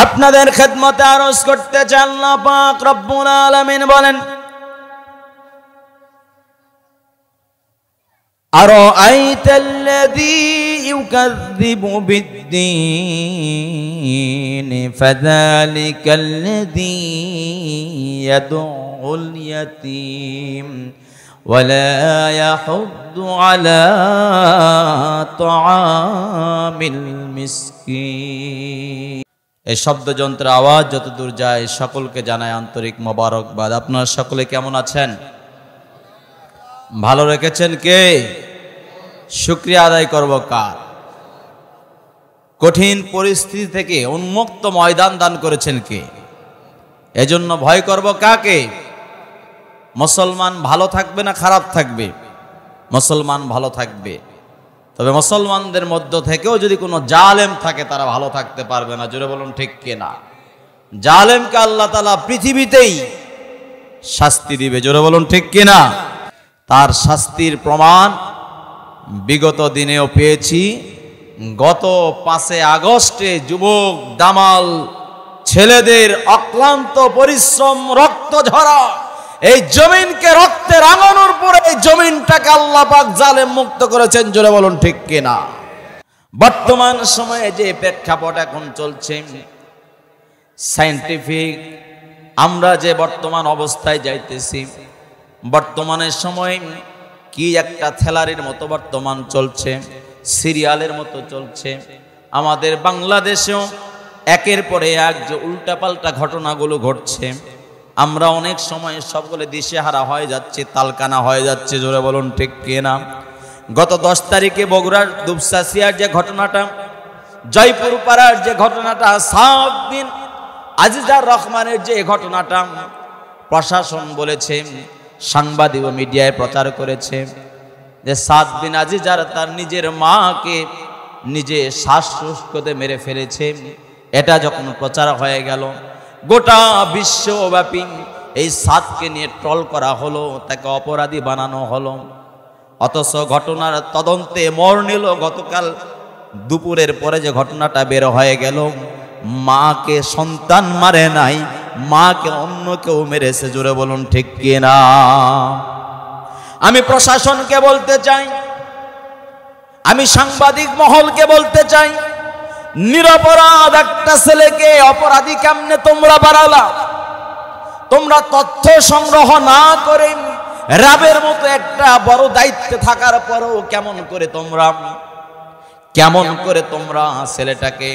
আপনাদের খেদমতে আরজ করতে চান আল্লাহ পাক রব্বুল আলামিন বলেন আরাআইতাল্লাযী ইউকাযযিবু বিদ্দীন ফাযালিকাল্লাযী ইয়াদউল ইয়াতীম ওয়ালা ইয়াহুদ্দু আলা তাআমিল মিসকিন। এই শব্দযন্ত্রের আওয়াজ যতদূর যায় সকলকে জানায় আন্তরিক মোবারকবাদ। আপনারা সকলে কেমন আছেন? ভালো রেখেছেন কে? শুকরিয়া আদায় করব কার? কঠিন পরিস্থিতি থেকে উন্মুক্ত ময়দান দান করেছেন কে? এজন্য ভয় করব কাকে? মুসলমান ভালো থাকবে না খারাপ থাকবে? মুসলমান ভালো থাকবে। তবে মুসলমানদের মধ্য থেকেও যদি কোনো জালেম থাকে তারা ভালো থাকতে পারবে না। জোরে বলুন ঠিক কিনা? জালেমকে আল্লাহ তাআলা পৃথিবীতেই শাস্তি দিবে। জোরে বলুন ঠিক কিনা? তার শাস্তির প্রমাণ বিগত দিনেও পেয়েছি। গত 5 আগস্টে যুবক দামাল ছেলেদের অক্লান্ত পরিশ্রম, রক্ত ঝরা এই জমিনকে রক্তে রাঙানোর পরে এই জমিনটাকে আল্লাহ পাক জালেম মুক্ত করেছেন। জোরে বলুন ঠিক কিনা? বর্তমান সময়ে যে প্রেক্ষাপট এখন চলছে সায়েন্টিফিক, আমরা যে বর্তমান অবস্থায় যাইতেছি, বর্তমানের সময় কি একটা থ্রিলারের মতো বর্তমান চলছে, সিরিয়ালের মতো চলছে। আমাদের বাংলাদেশেও একের পরে এক যে উল্টাপাল্টা ঘটনাগুলো ঘটছে, আমরা অনেক সময় সবগুলো দিশেহারা হয়ে যাচ্ছে, তালকানা হয়ে যাচ্ছে। জোরে বলুন ঠিক কিনা? গত 10 তারিখে বগুড়ার দুপচাচিয়ার যে ঘটনাটা, জয়পুর পাড়ার যে ঘটনাটা, সাউদ্দিন আজিজার রহমানের যে ঘটনাটা, প্রশাসন বলেছে, সাংবাদিক ও মিডিয়ায় প্রচার করেছে যে সাউদ্দিন আজিজার তার নিজের মাকে নিজে শ্বাসরোধে মেরে ফেলেছে। এটা যখন প্রচার হয়ে গেল, গোটা বিশ্বব্যাপী এই সাদকে নিয়ে ট্রল করা হলো, তাকে অপরাধী বানানো হলো। অথচ ঘটনার তদন্তে মোড় নিল গতকাল দুপুরের পরে যে ঘটনাটা বের হয়ে গেল, মাকে সন্তান মারে নাই, মাকে অন্য কেউ মেরেছে। জোরে বলুন ঠিক কিনা? আমি প্রশাসনকে বলতে চাই, আমি সাংবাদিক মহলকে বলতে চাই, নিরপরাধ একটা ছেলেকে অপরাধী কেমনে তোমরা বানালা? তোমরা তথ্য সংগ্রহ না করে র্যাবের মতো একটা বড় দায়িত্বে থাকার পরও কেমন করে তোমরা ছেলেটাকে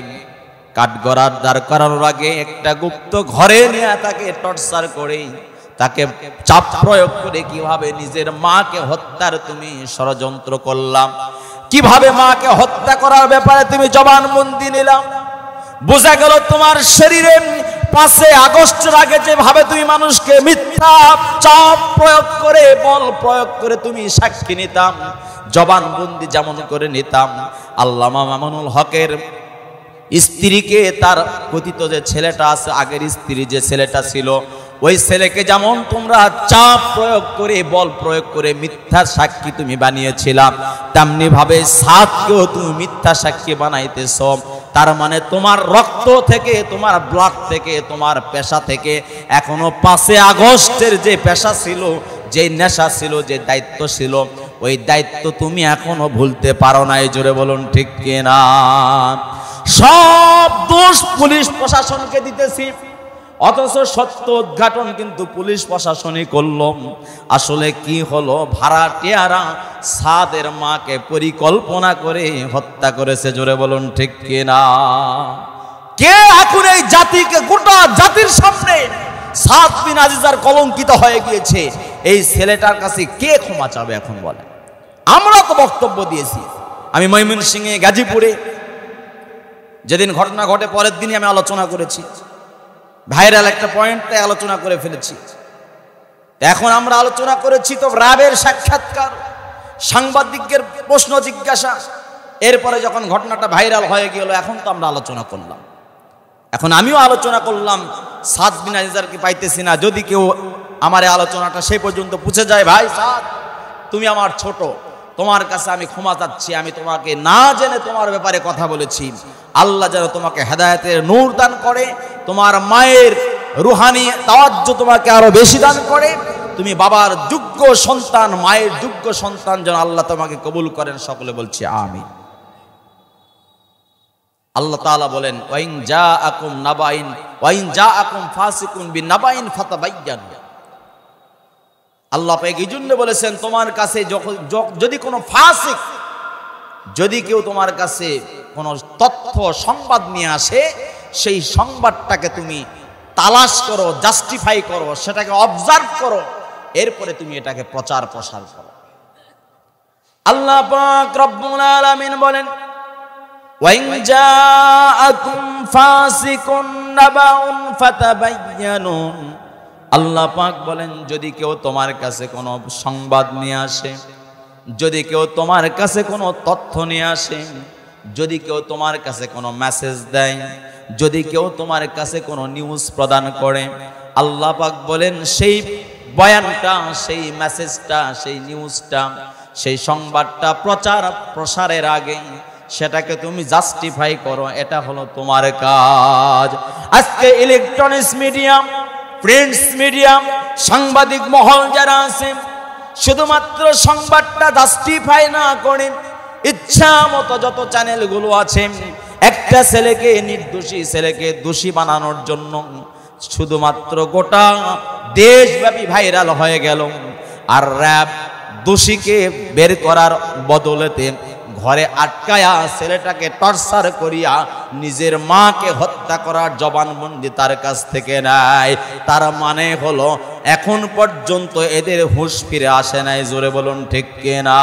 কাঠগড়ার দাঁড় করানোর আগে একটা গুপ্ত ঘরে নিয়ে তাকে টর্চার করে, তাকে চাপ প্রয়োগ করে কিভাবে নিজের মাকে হত্যার তুমি ষড়যন্ত্র করলাম, কিভাবে মাকে হত্যা করার ব্যাপারে তুমি জবানবন্দি নিলাম। বোঝা গেল তোমার শরীরে 5 আগস্টের আগে যেভাবে তুমি মানুষকে মিথ্যা চাপ প্রয়োগ করে, বল প্রয়োগ করে তুমি সাক্ষী নিতাম, জবানবন্দি যেমন করে নিতাম, আল্লামা মামুনুল হকের স্ত্রীকে, তার কথিত যে ছেলেটা আছে, আগের স্ত্রী যে ছেলেটা ছিল, ওই ছেলেকে যেমন তোমরা চাপ প্রয়োগ করে, বল প্রয়োগ করে মিথ্যা সাক্ষী তুমি বানিয়েছিলাম, তেমনি ভাবে সাদকেও তুমি মিথ্যা সাক্ষী বানাইতেছ। তার মানে তোমার রক্ত থেকে, তোমার ব্লাড থেকে, তোমার পেশা থেকে এখনো 5 আগস্টের যে পেশা ছিল, যে নেশা ছিল, যে দায়িত্ব ছিল, ওই দায়িত্ব তুমি এখনো ভুলতে পারো নাই। জোরে বলুন ঠিক কিনা? সব দোষ পুলিশ প্রশাসনকে দিতেছি, অথচ সত্য উদ্ঘাটন কিন্তু পুলিশ প্রশাসনই করল। আসলে কি হলো? ভাড়াটিয়ারা সাদের মাকে পরিকল্পনা করে হত্যা করেছে। জোরে বলুন ঠিক কিনা? কে এখন এই জাতিকে, গোটা জাতির সামনে সাদ বিন আজিজার কলঙ্কিত হয়ে গিয়েছে, এই ছেলেটার কাছে কে ক্ষমা চাবে এখন বলে? আমরা তো বক্তব্য দিয়েছি। আমি ময়মনসিংহে, গাজীপুরে যেদিন ঘটনা ঘটে পরের দিনই আমি আলোচনা করেছি, ভাইরাল একটা পয়েন্টে আলোচনা করে ফেলেছি। এখন আমরা আলোচনা করেছি তো র্যাবের সাক্ষাৎকার, সাংবাদিকদের প্রশ্ন জিজ্ঞাসা, এরপরে যখন ঘটনাটা ভাইরাল হয়ে গেল, এখন তো আমরা আলোচনা করলাম। এখন আমিও আলোচনা করলাম, সাদ বিন আজিজারকে পাইতেছি না। যদি কেউ আমার এই আলোচনাটা সেই পর্যন্ত পুছে যায়, ভাই সাদ তুমি আমার ছোট, তোমার কাছে আমি ক্ষমা চাচ্ছি, আমি তোমাকে না জেনে তোমার ব্যাপারে কথা বলেছি। আল্লাহ যেন তোমাকে হেদায়েতের নূর দান করে, তোমার মায়ের রুহানি তাওয়াজ্জু তোমাকে আরো বেশি দান করে, তুমি বাবার যোগ্য সন্তান, মায়ের যোগ্য সন্তান যেন আল্লাহ তোমাকে কবুল করেন। সকলে বলছি আমিন। আল্লাহ তাআলা বলেন ওয়াইন জাআকুম ফাসিকুন বিনাবাইন ফাতাবায়্যানু। আল্লাহ পাক এই জন্য বলেছেন তোমার কাছে যদি কোনো ফাসিক, যদি কেউ তোমার কাছে কোনো তথ্য সংবাদ নিয়ে আসে, সেই সংবাদটাকে তুমি তালাশ করো, জাস্টিফাই করো, সেটাকে অবজার্ভ করো, এরপরে তুমি এটাকে প্রচার প্রসার করো। আল্লাহ পাক রব্বুল আলামিন বলেন ওয়াইন জাআকুম ফাসিকুন নাবাউন ফাতাবায়্যানু। আল্লাহ পাক বলেন যদি কেউ তোমার কাছে কোনো সংবাদ নিয়ে আসে, যদি কেউ তোমার কাছে কোনো তথ্য নিয়ে আসে, যদি কেউ তোমার কাছে কোনো মেসেজ দেয়, যদি কেউ তোমার কাছে কোনো নিউজ প্রদান করে, আল্লাহ পাক বলেন সেই বয়ানটা, সেই মেসেজটা, সেই নিউজটা, সেই সংবাদটা প্রচার প্রসারের আগে সেটাকে তুমি জাস্টিফাই করো, এটা হলো তোমার কাজ। আজকে ইলেকট্রনিক্স মিডিয়াম, প্রিন্টস মিডিয়াম, সাংবাদিক মহল যারা আছে, শুধুমাত্র সংবাদটা জাস্টিফাই না করে ইচ্ছা মতো যত চ্যানেলগুলো আছে, একটা ছেলেকে, নির্দোষী ছেলেকে দোষী বানানোর জন্য শুধুমাত্র গোটা দেশব্যাপী ভাইরাল হয়ে গেল। আর র‍্যাব দোষীকে বের করার বদলেতে ঘরে আটকায়া ছেলেটাকে টর্চার করিয়া নিজের মাকে হত্যা করার জবানবন্দি তার কাছ থেকে নেয়। তার মানে হলো এখন পর্যন্ত এদের হুঁশ ফিরে আসে নাই। জোরে বলুন ঠিক কিনা?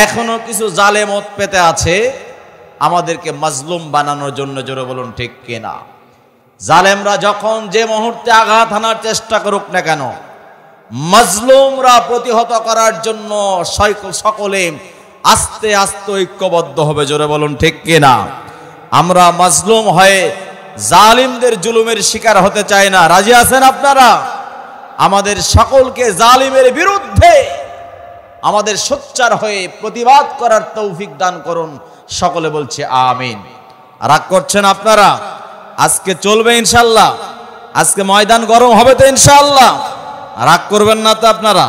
এখনো কিছু জালেমত পেতে আছে আমাদেরকে মাজলুম বানানোর জন্য। জোরে বলুন ঠিক কিনা? জালেমরা যখন যে মুহূর্তে আঘাত হানার চেষ্টা করুক না কেন, মাজলুমরা প্রতিহত করার জন্য সকলে আস্তে আস্তে ঐক্যবদ্ধ হবে। জোরে বলুন ঠিক কিনা? আমরা মাজলুম হয়ে জালিমদের জুলুমের শিকার হতে চাই না। রাজি আছেন আপনারা? আমাদের সকলকে জালিমের বিরুদ্ধে আমাদের সোচ্চার হয়ে প্রতিবাদ করার তৌফিক দান করুন। সকলে বলছে আমিন। রাগ করছেন আপনারা? আজকে চলবে ইনশাআল্লাহ? আজকে ময়দান গরম হবে তো ইনশাআল্লাহ? রাগ করবেন না তো আপনারা?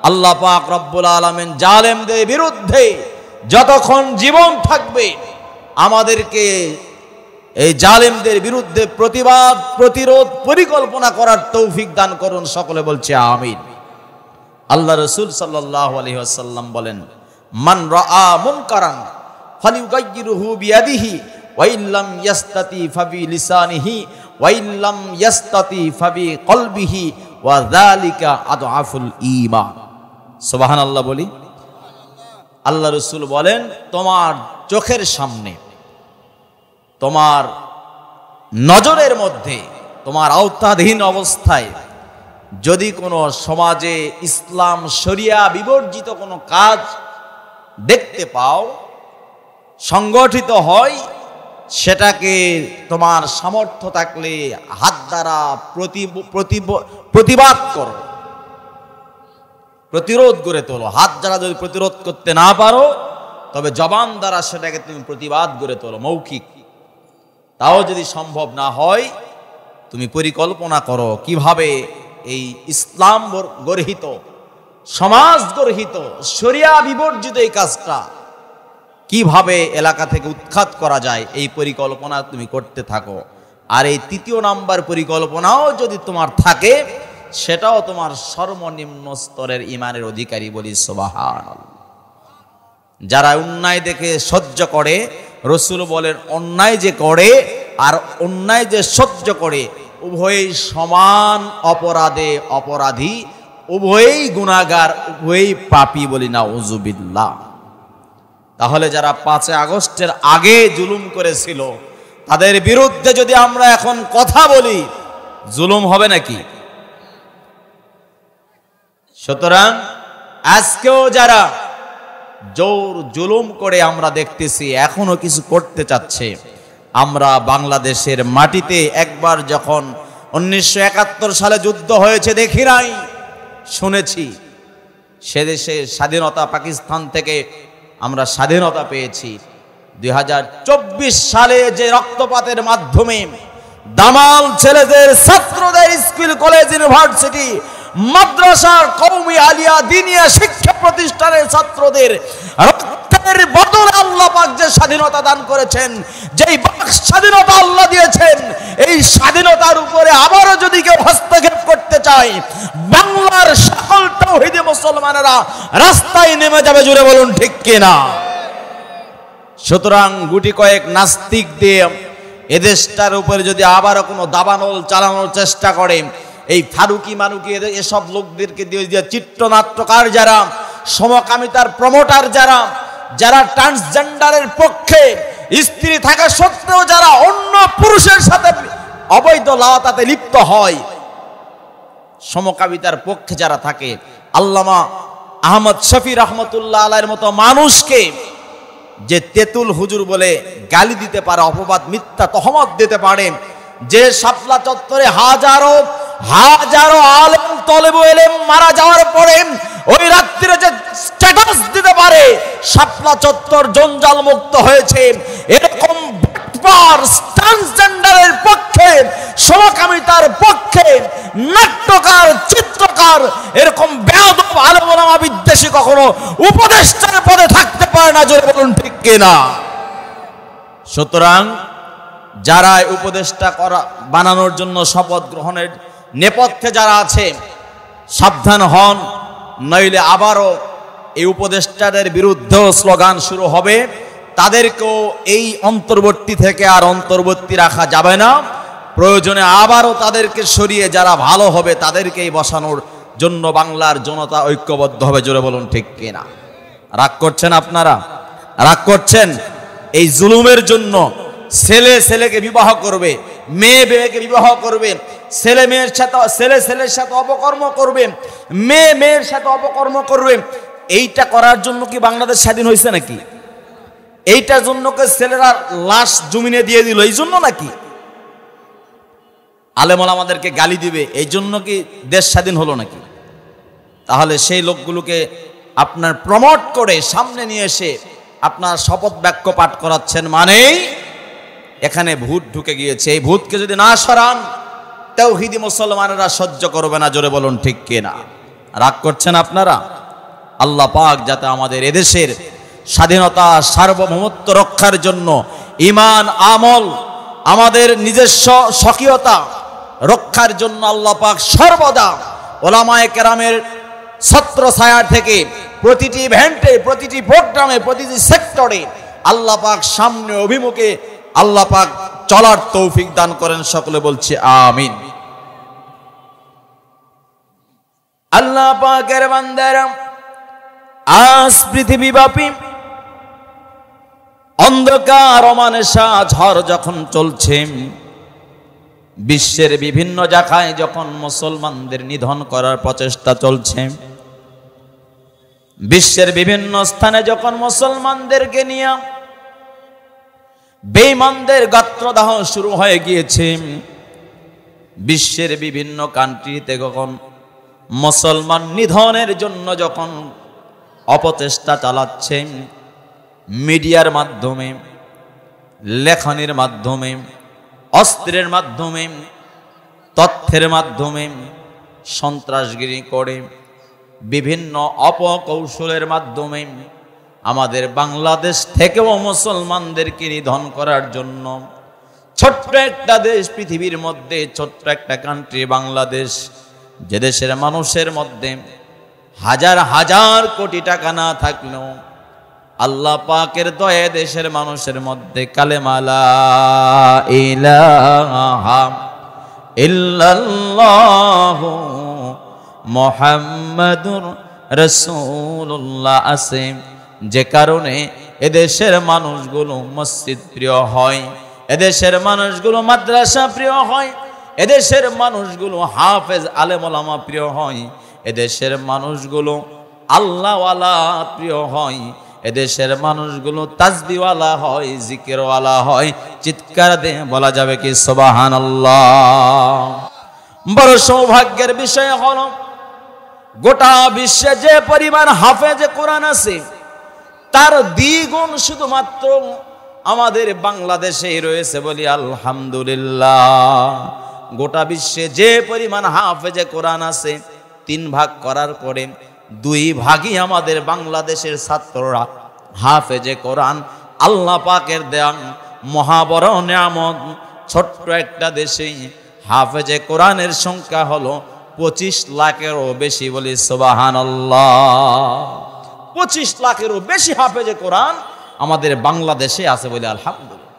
আল্লাহ পাক রব্বুল আলামিন জালেমদের বিরুদ্ধে যতক্ষণ জীবন থাকবে আমাদেরকে এই জালেমদের বিরুদ্ধে প্রতিবাদ, প্রতিরোধ, পরিকল্পনা করার তৌফিক দান করুন। সকলে বলছে আমিন। আল্লাহ রাসূল সাল্লাল্লাহু আলাইহি ওয়াসাল্লাম বলেন মান রাআ মুনকারান ফালিয়ুগাইয়িরহু বিয়াদিহি ওয়া ইল্লাম ইয়াস্তাতি ফাবি লিসানিহি ওয়া ইল্লাম ইয়াস্তাতি ফাবি কলবিহি ওয়া যালিকা আদআফুল ঈমান। সুবহানাল্লাহ বলি। আল্লাহ রাসূল বলেন তোমার চোখের সামনে, তোমার নজরের মধ্যে, তোমার আওতাধীন অবস্থায় যদি কোনো সমাজে ইসলাম শরিয়া বিবর্জিত কোনো কাজ দেখতে পাও, সংগঠিত হয়, সেটাকে তোমার সামর্থ্য থাকলে হাত দ্বারা প্রতিবাদ করো, প্রতিরোধ গড়ে তোলো। হাত দ্বারা যদি প্রতিরোধ করতে না পারো তবে জবান দ্বারা সেটাকে তুমি প্রতিবাদ গড়ে তোলো, মৌখিক। তাও যদি সম্ভব না হয় তুমি পরিকল্পনা করো কিভাবে এই ইসলাম গর্হিত, সমাজ গর্হিত, শরিয়া বিবর্জিত এই কাজটা কিভাবে এলাকা থেকে উৎখাত করা যায়, এই পরিকল্পনা তুমি করতে থাকো। আর এই তৃতীয় নাম্বার পরিকল্পনাও যদি তোমার থাকে, সেটাও তোমার সর্বনিম্ন স্তরের ইমানের অধিকারী। বলি সুবহানাল্লাহ। যারা অন্যায় দেখে সহ্য করে, রাসূল বলেন অন্যায় যে করে আর অন্যায় যে সহ্য করে উভয়ই সমান অপরাধে অপরাধী, উভয়ই গুনাহগার, উভয়ই পাপী। বলি নাউযুবিল্লাহ। তাহলে যারা 5 আগস্টের আগে জুলুম করেছিল তাদের বিরুদ্ধে যদি আমরা এখন কথা বলি, জুলুম হবে নাকি? সুতরাং আজকেও যারা জোর জুলুম করে আমরা দেখতেছি, এখনো কিছু করতে চাচ্ছে, আমরা বাংলাদেশের মাটিতে একবার যখন 1971 সালে যুদ্ধ হয়েছে দেখি নাই, শুনেছি। সে দেশে স্বাধীনতা, পাকিস্তান থেকে আমরা স্বাধীনতা পেয়েছি। 2024 সালে যে রক্তপাতের মাধ্যমে দামাল ছেলেদের, ছাত্রদের, স্কুল, কলেজ, ইউনিভার্সিটি, মাদ্রাসা, কওমি, আলিয়া, দিনিয়া শিক্ষা প্রতিষ্ঠানের ছাত্রদের রক্তের বদলে আল্লাহ পাক যে স্বাধীনতা দান করেছেন, যেই স্বাধীনতা আল্লাহ দিয়েছেন, এই স্বাধীনতার উপরে আবারও যদি কেউ হস্তক্ষেপ করতে চায়, বাংলার সকল তাওহীদি মুসলমানেরা রাস্তায় নেমে যাবে। জুড়ে বলুন ঠিক কিনা? সুতরাং গুটি কয়েক নাস্তিক দিয়ে এদেশটার উপরে যদি আবারও কোনো দাবানল চালানোর চেষ্টা করে, এই ফারুকি মানুকি এসব লোকদেরকে দিয়ে চিত্রনাট্যকার যারা, সমকামিতার প্রমোটার যারা, যারা ট্রান্সজেন্ডারের পক্ষে, স্ত্রী থাকা সত্ত্বেও যারা অন্য পুরুষের সাথে অবৈধ লাওয়াতাতে লিপ্ত হয়, সমকামিতার পক্ষে যারা থাকে, আল্লামা আহমদ শফি রহমতুল্লাহ আলাইহির মতো মানুষকে যে তেতুল হুজুর বলে গালি দিতে পারে, অপবাদ, মিথ্যা তহমত দিতে পারে, যে শাপলা চত্বরে হাজারো হাজারো আলেম, তলেব ইলম মারা যাওয়ার পরে ওই রাত্রিরে যে স্ট্যাটাস দিতে পারে শাপলা চত্বর জঞ্জাল মুক্ত হয়েছে, এরকম ট্রান্সজেন্ডারের পক্ষে, সমকামিতার পক্ষে, নাট্যকার, চিত্রকার, এরকম বেয়াদব আলেম ওলামা বিদ্বেষী কখনো উপদেষ্টার পদে থাকতে পারে না। জোরে বলুন ঠিক কিনা? সুতরাং যারা উপদেষ্টা বানানোর জন্য শপথ গ্রহণের নেপথ্যে যারা আছে, সাবধান হন, নইলে আবারও এই উপদেষ্টাদের বিরুদ্ধেও স্লোগান শুরু হবে। তাদেরকেও এই অন্তর্বর্তী থেকে আর অন্তর্বর্তী রাখা যাবে না। প্রয়োজনে আবারও তাদেরকে সরিয়ে যারা ভালো হবে তাদেরকেই বসানোর জন্য বাংলার জনতা ঐক্যবদ্ধ হবে। জোরে বলুন ঠিক কিনা? রাগ করছেন আপনারা? রাগ করছেন? এই জুলুমের জন্য ছেলে ছেলেকে বিবাহ করবে, মেয়ে মেয়েকে বিবাহ করবে, ছেলে মেয়ের সাথে, ছেলে ছেলের সাথে অপকর্ম করবে, মেয়ে মেয়ের সাথে অপকর্ম করবে। এইটা করার জন্য কি বাংলাদেশ স্বাধীন হয়েছে নাকি? এইটার জন্য কি ছেলেরা লাশ জমিনে দিয়ে দিল এই জন্য নাকি? আলেমুল আমাদেরকে গালি দিবে এই জন্য কি দেশ স্বাধীন হলো নাকি? তাহলে সেই লোকগুলোকে আপনার প্রমোট করে সামনে নিয়ে এসে আপনার শপথ বাক্য পাঠ করাচ্ছেন, মানেই এখানে ভূত ঢুকে গিয়েছে। এই ভূতকে যদি না সরান তাওহীদি মুসলমানেরা সহ্য করবে না। জোরে বলুন ঠিক কিনা? রাগ করছেন আপনারা? আল্লাহ পাক যাতে আমাদের এদেশের স্বাধীনতা, সার্বভৌমত্ব রক্ষার জন্য ঈমান, আমল, আমাদের নিজস্ব স্বকীয়তা রক্ষার জন্য আল্লাহ পাক সর্বদা ওলামায়ে কেরামের ছত্র ছায়া থেকে প্রতিটি ইভেন্টে, প্রতিটি প্রোগ্রামে, প্রতিটি সেক্টরে আল্লাহ পাক সামনে অভিমুখে আল্লাহ পাক চলার তৌফিক দান করেন। সকলে বলছি আমিন। আল্লাহ পাকের বান্দারা, আজ পৃথিবীব্যাপী অন্ধকার অমানিসা ঝড় যখন চলছে, বিশ্বের বিভিন্ন জায়গায় যখন মুসলমানদের নিধন করার প্রচেষ্টা চলছে, বিশ্বের বিভিন্ন স্থানে যখন মুসলমানদেরকে নিয়ে বেঈমানদের গাত্রদাহ শুরু হয়ে গিয়েছে, বিশ্বের বিভিন্ন কান্ট্রিতে যখন মুসলমান নিধনের জন্য যখন অপচেষ্টা চালাচ্ছে, মিডিয়ার মাধ্যমে, লেখনের মাধ্যমে, অস্ত্রের মাধ্যমে, তথ্যের মাধ্যমে সন্ত্রাসগিরি করে, বিভিন্ন অপকৌশলের মাধ্যমে আমাদের বাংলাদেশ থেকেও মুসলমানদেরকে নিধন করার জন্য ছোট্ট একটা দেশ পৃথিবীর মধ্যে, ছোট্ট একটা কান্ট্রি বাংলাদেশ, যে দেশের মানুষের মধ্যে হাজার হাজার কোটি টাকা না থাকলেও আল্লাহ পাকের দয়া দেশের মানুষের মধ্যে কালেমা লা ইলাহা ইল্লাল্লাহু মুহাম্মাদুর রাসূলুল্লাহ আছে, যে কারণে এদেশের মানুষগুলো মসজিদ প্রিয় হয়, এদেশের মানুষগুলো মাদ্রাসা প্রিয় হয়, এদেশের মানুষগুলো হাফেজ আলেম ওলামা প্রিয় হয়, এদেশের মানুষগুলো আল্লাহওয়ালা প্রিয় হয়, এদেশের মানুষগুলো তাসবিহওয়ালা হয়, জিকিরওয়ালা হয়। চিৎকার দিয়ে বলা যাবে কি সুবহানাল্লাহ? বড় সৌভাগ্যের বিষয় হলো গোটা বিশ্বে যে পরিমাণ হাফেজে কোরআন আছে তার দ্বিগুণ শুধুমাত্র আমাদের বাংলাদেশে রয়েছে, বলি আলহামদুলিল্লাহ। গোটা বিশ্বে যে পরিমাণ হাফেজে কোরআন আছে 3 ভাগ করার পরে 2 ভাগই আমাদের বাংলাদেশের ছাত্ররা হাফেজে কোরআন। আল্লাহ পাকের দেয়া মহাবড় নিয়ামত। ছোট্ট একটা দেশে হাফেজে কোরআনের সংখ্যা হলো 25 লাখেরও বেশি, বলি সুবহানাল্লাহ। 25 লাখেরও বেশি হাফেজে কোরআন আমাদের বাংলাদেশে আছে, বলি আলহামদুলিল্লাহ।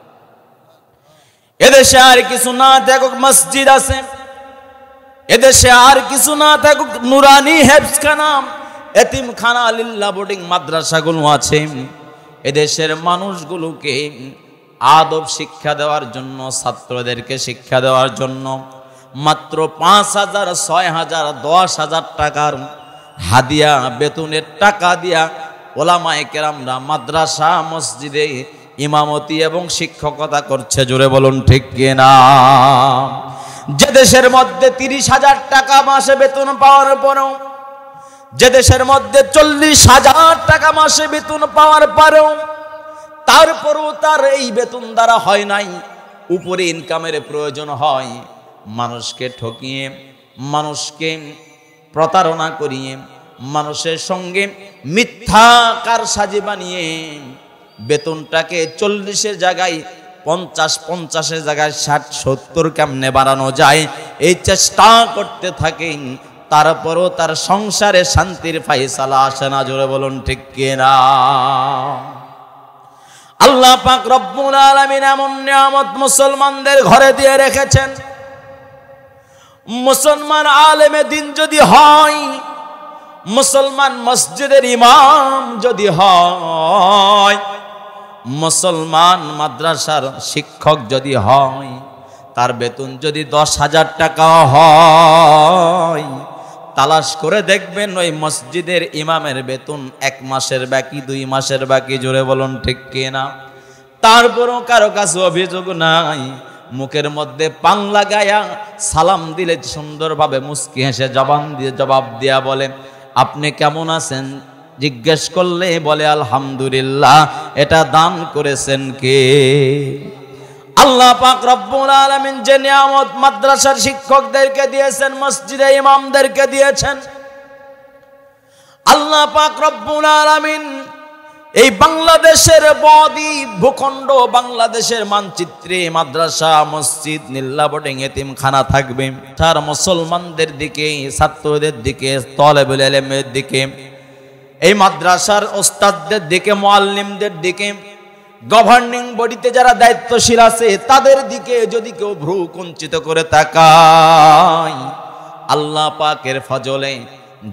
এদেশে আর কিছু না থাকুক মসজিদ আছে, এদেশে আর কিছু না থাকুক নুরানি হেফজখানা, এতিমখানা, লিল্লাহ বোর্ডিং মাদ্রাসাগুলো আছে। এদেশের মানুষগুলোকে আদব শিক্ষা দেওয়ার জন্য, ছাত্রদেরকে শিক্ষা দেওয়ার জন্য মাত্র 5,000, 6,000, 10,000 টাকার হাদিয়া বেতনের টাকা দিয়া ওলামায়ে কেরামরা মাদ্রাসা মসজিদে ইমামতি এবং শিক্ষকতা করছে। জোরে বলুন ঠিক কিনা? যে দেশের মধ্যে 30,000 টাকা মাসে বেতন পাওয়ার পরেও, যে দেশের মধ্যে 40,000 টাকা মাসে বেতন পাওয়ার পরেও তারপরও তার এই বেতন দ্বারা হয় নাই, উপরে ইনকামের প্রয়োজন হয়, মানুষকে ঠকিয়ে, মানুষকে প্রতারণা করিয়ে, মানুষের সঙ্গে মিথ্যা কারসাজি বানিয়ে বেতনটাকে 40-এর জায়গায় 50, 50-এর জায়গায় 60, 70 কেমনে বাড়ানো যায় এই চেষ্টা করতে থাকেন। তারপরও তার সংসারে শান্তির ফায়সালা আসে না। জোরে বলুন ঠিক কিনা? আল্লাহ পাক রব্বুল আলামিন এমন নিয়ামত মুসলমানদের ঘরে দিয়ে রেখেছেন। মুসলমান আলেমে দিন যদি হয়, মুসলমান মসজিদের ইমাম যদি হয়, মুসলমান মাদ্রাসার শিক্ষক যদি হয়, তার বেতন যদি 10,000 টাকা হয়, তালাশ করে দেখবেন ওই মসজিদের ইমামের বেতন 1 মাসের বাকি, 2 মাসের বাকি। জোরে বলুন ঠিক কিনা? তারপরও কারো কাছে অভিযোগ নাই, মুখের মধ্যে পান লাগায়া সালাম দিলে সুন্দরভাবে মুস্কি হেসে জবাব দিয়া বলে আপনি কেমন আছেন, জিজ্ঞেস করলে বলে আলহামদুলিল্লাহ। এটা দান করেছেন কে? আল্লাহ পাক রব্বুল আলামিন যে নিয়ামত মাদ্রাসার শিক্ষকদেরকে দিয়েছেন, মসজিদে ইমামদেরকে দিয়েছেন, আল্লাহ পাক রব্বুল আলামিন এই বাংলাদেশের বদ্বীপ ভূখণ্ড, বাংলাদেশের মানচিত্রে মাদ্রাসা, মসজিদ, নিল্লা বোর্ডিং, এতিমখানা থাকবে। তার মুসলমানদের দিকে, ছাত্রদের দিকে, তালেবুল ইলমের দিকে, এই মাদ্রাসার ওস্তাদদের দিকে, মুআল্লিমদের দিকে, গভর্নিং বডিতে যারা দায়িত্বশীল আছে তাদের দিকে যদি কেউ ভ্রু কুঞ্চিত করে তাকায়, আল্লাহ পাকের ফজলে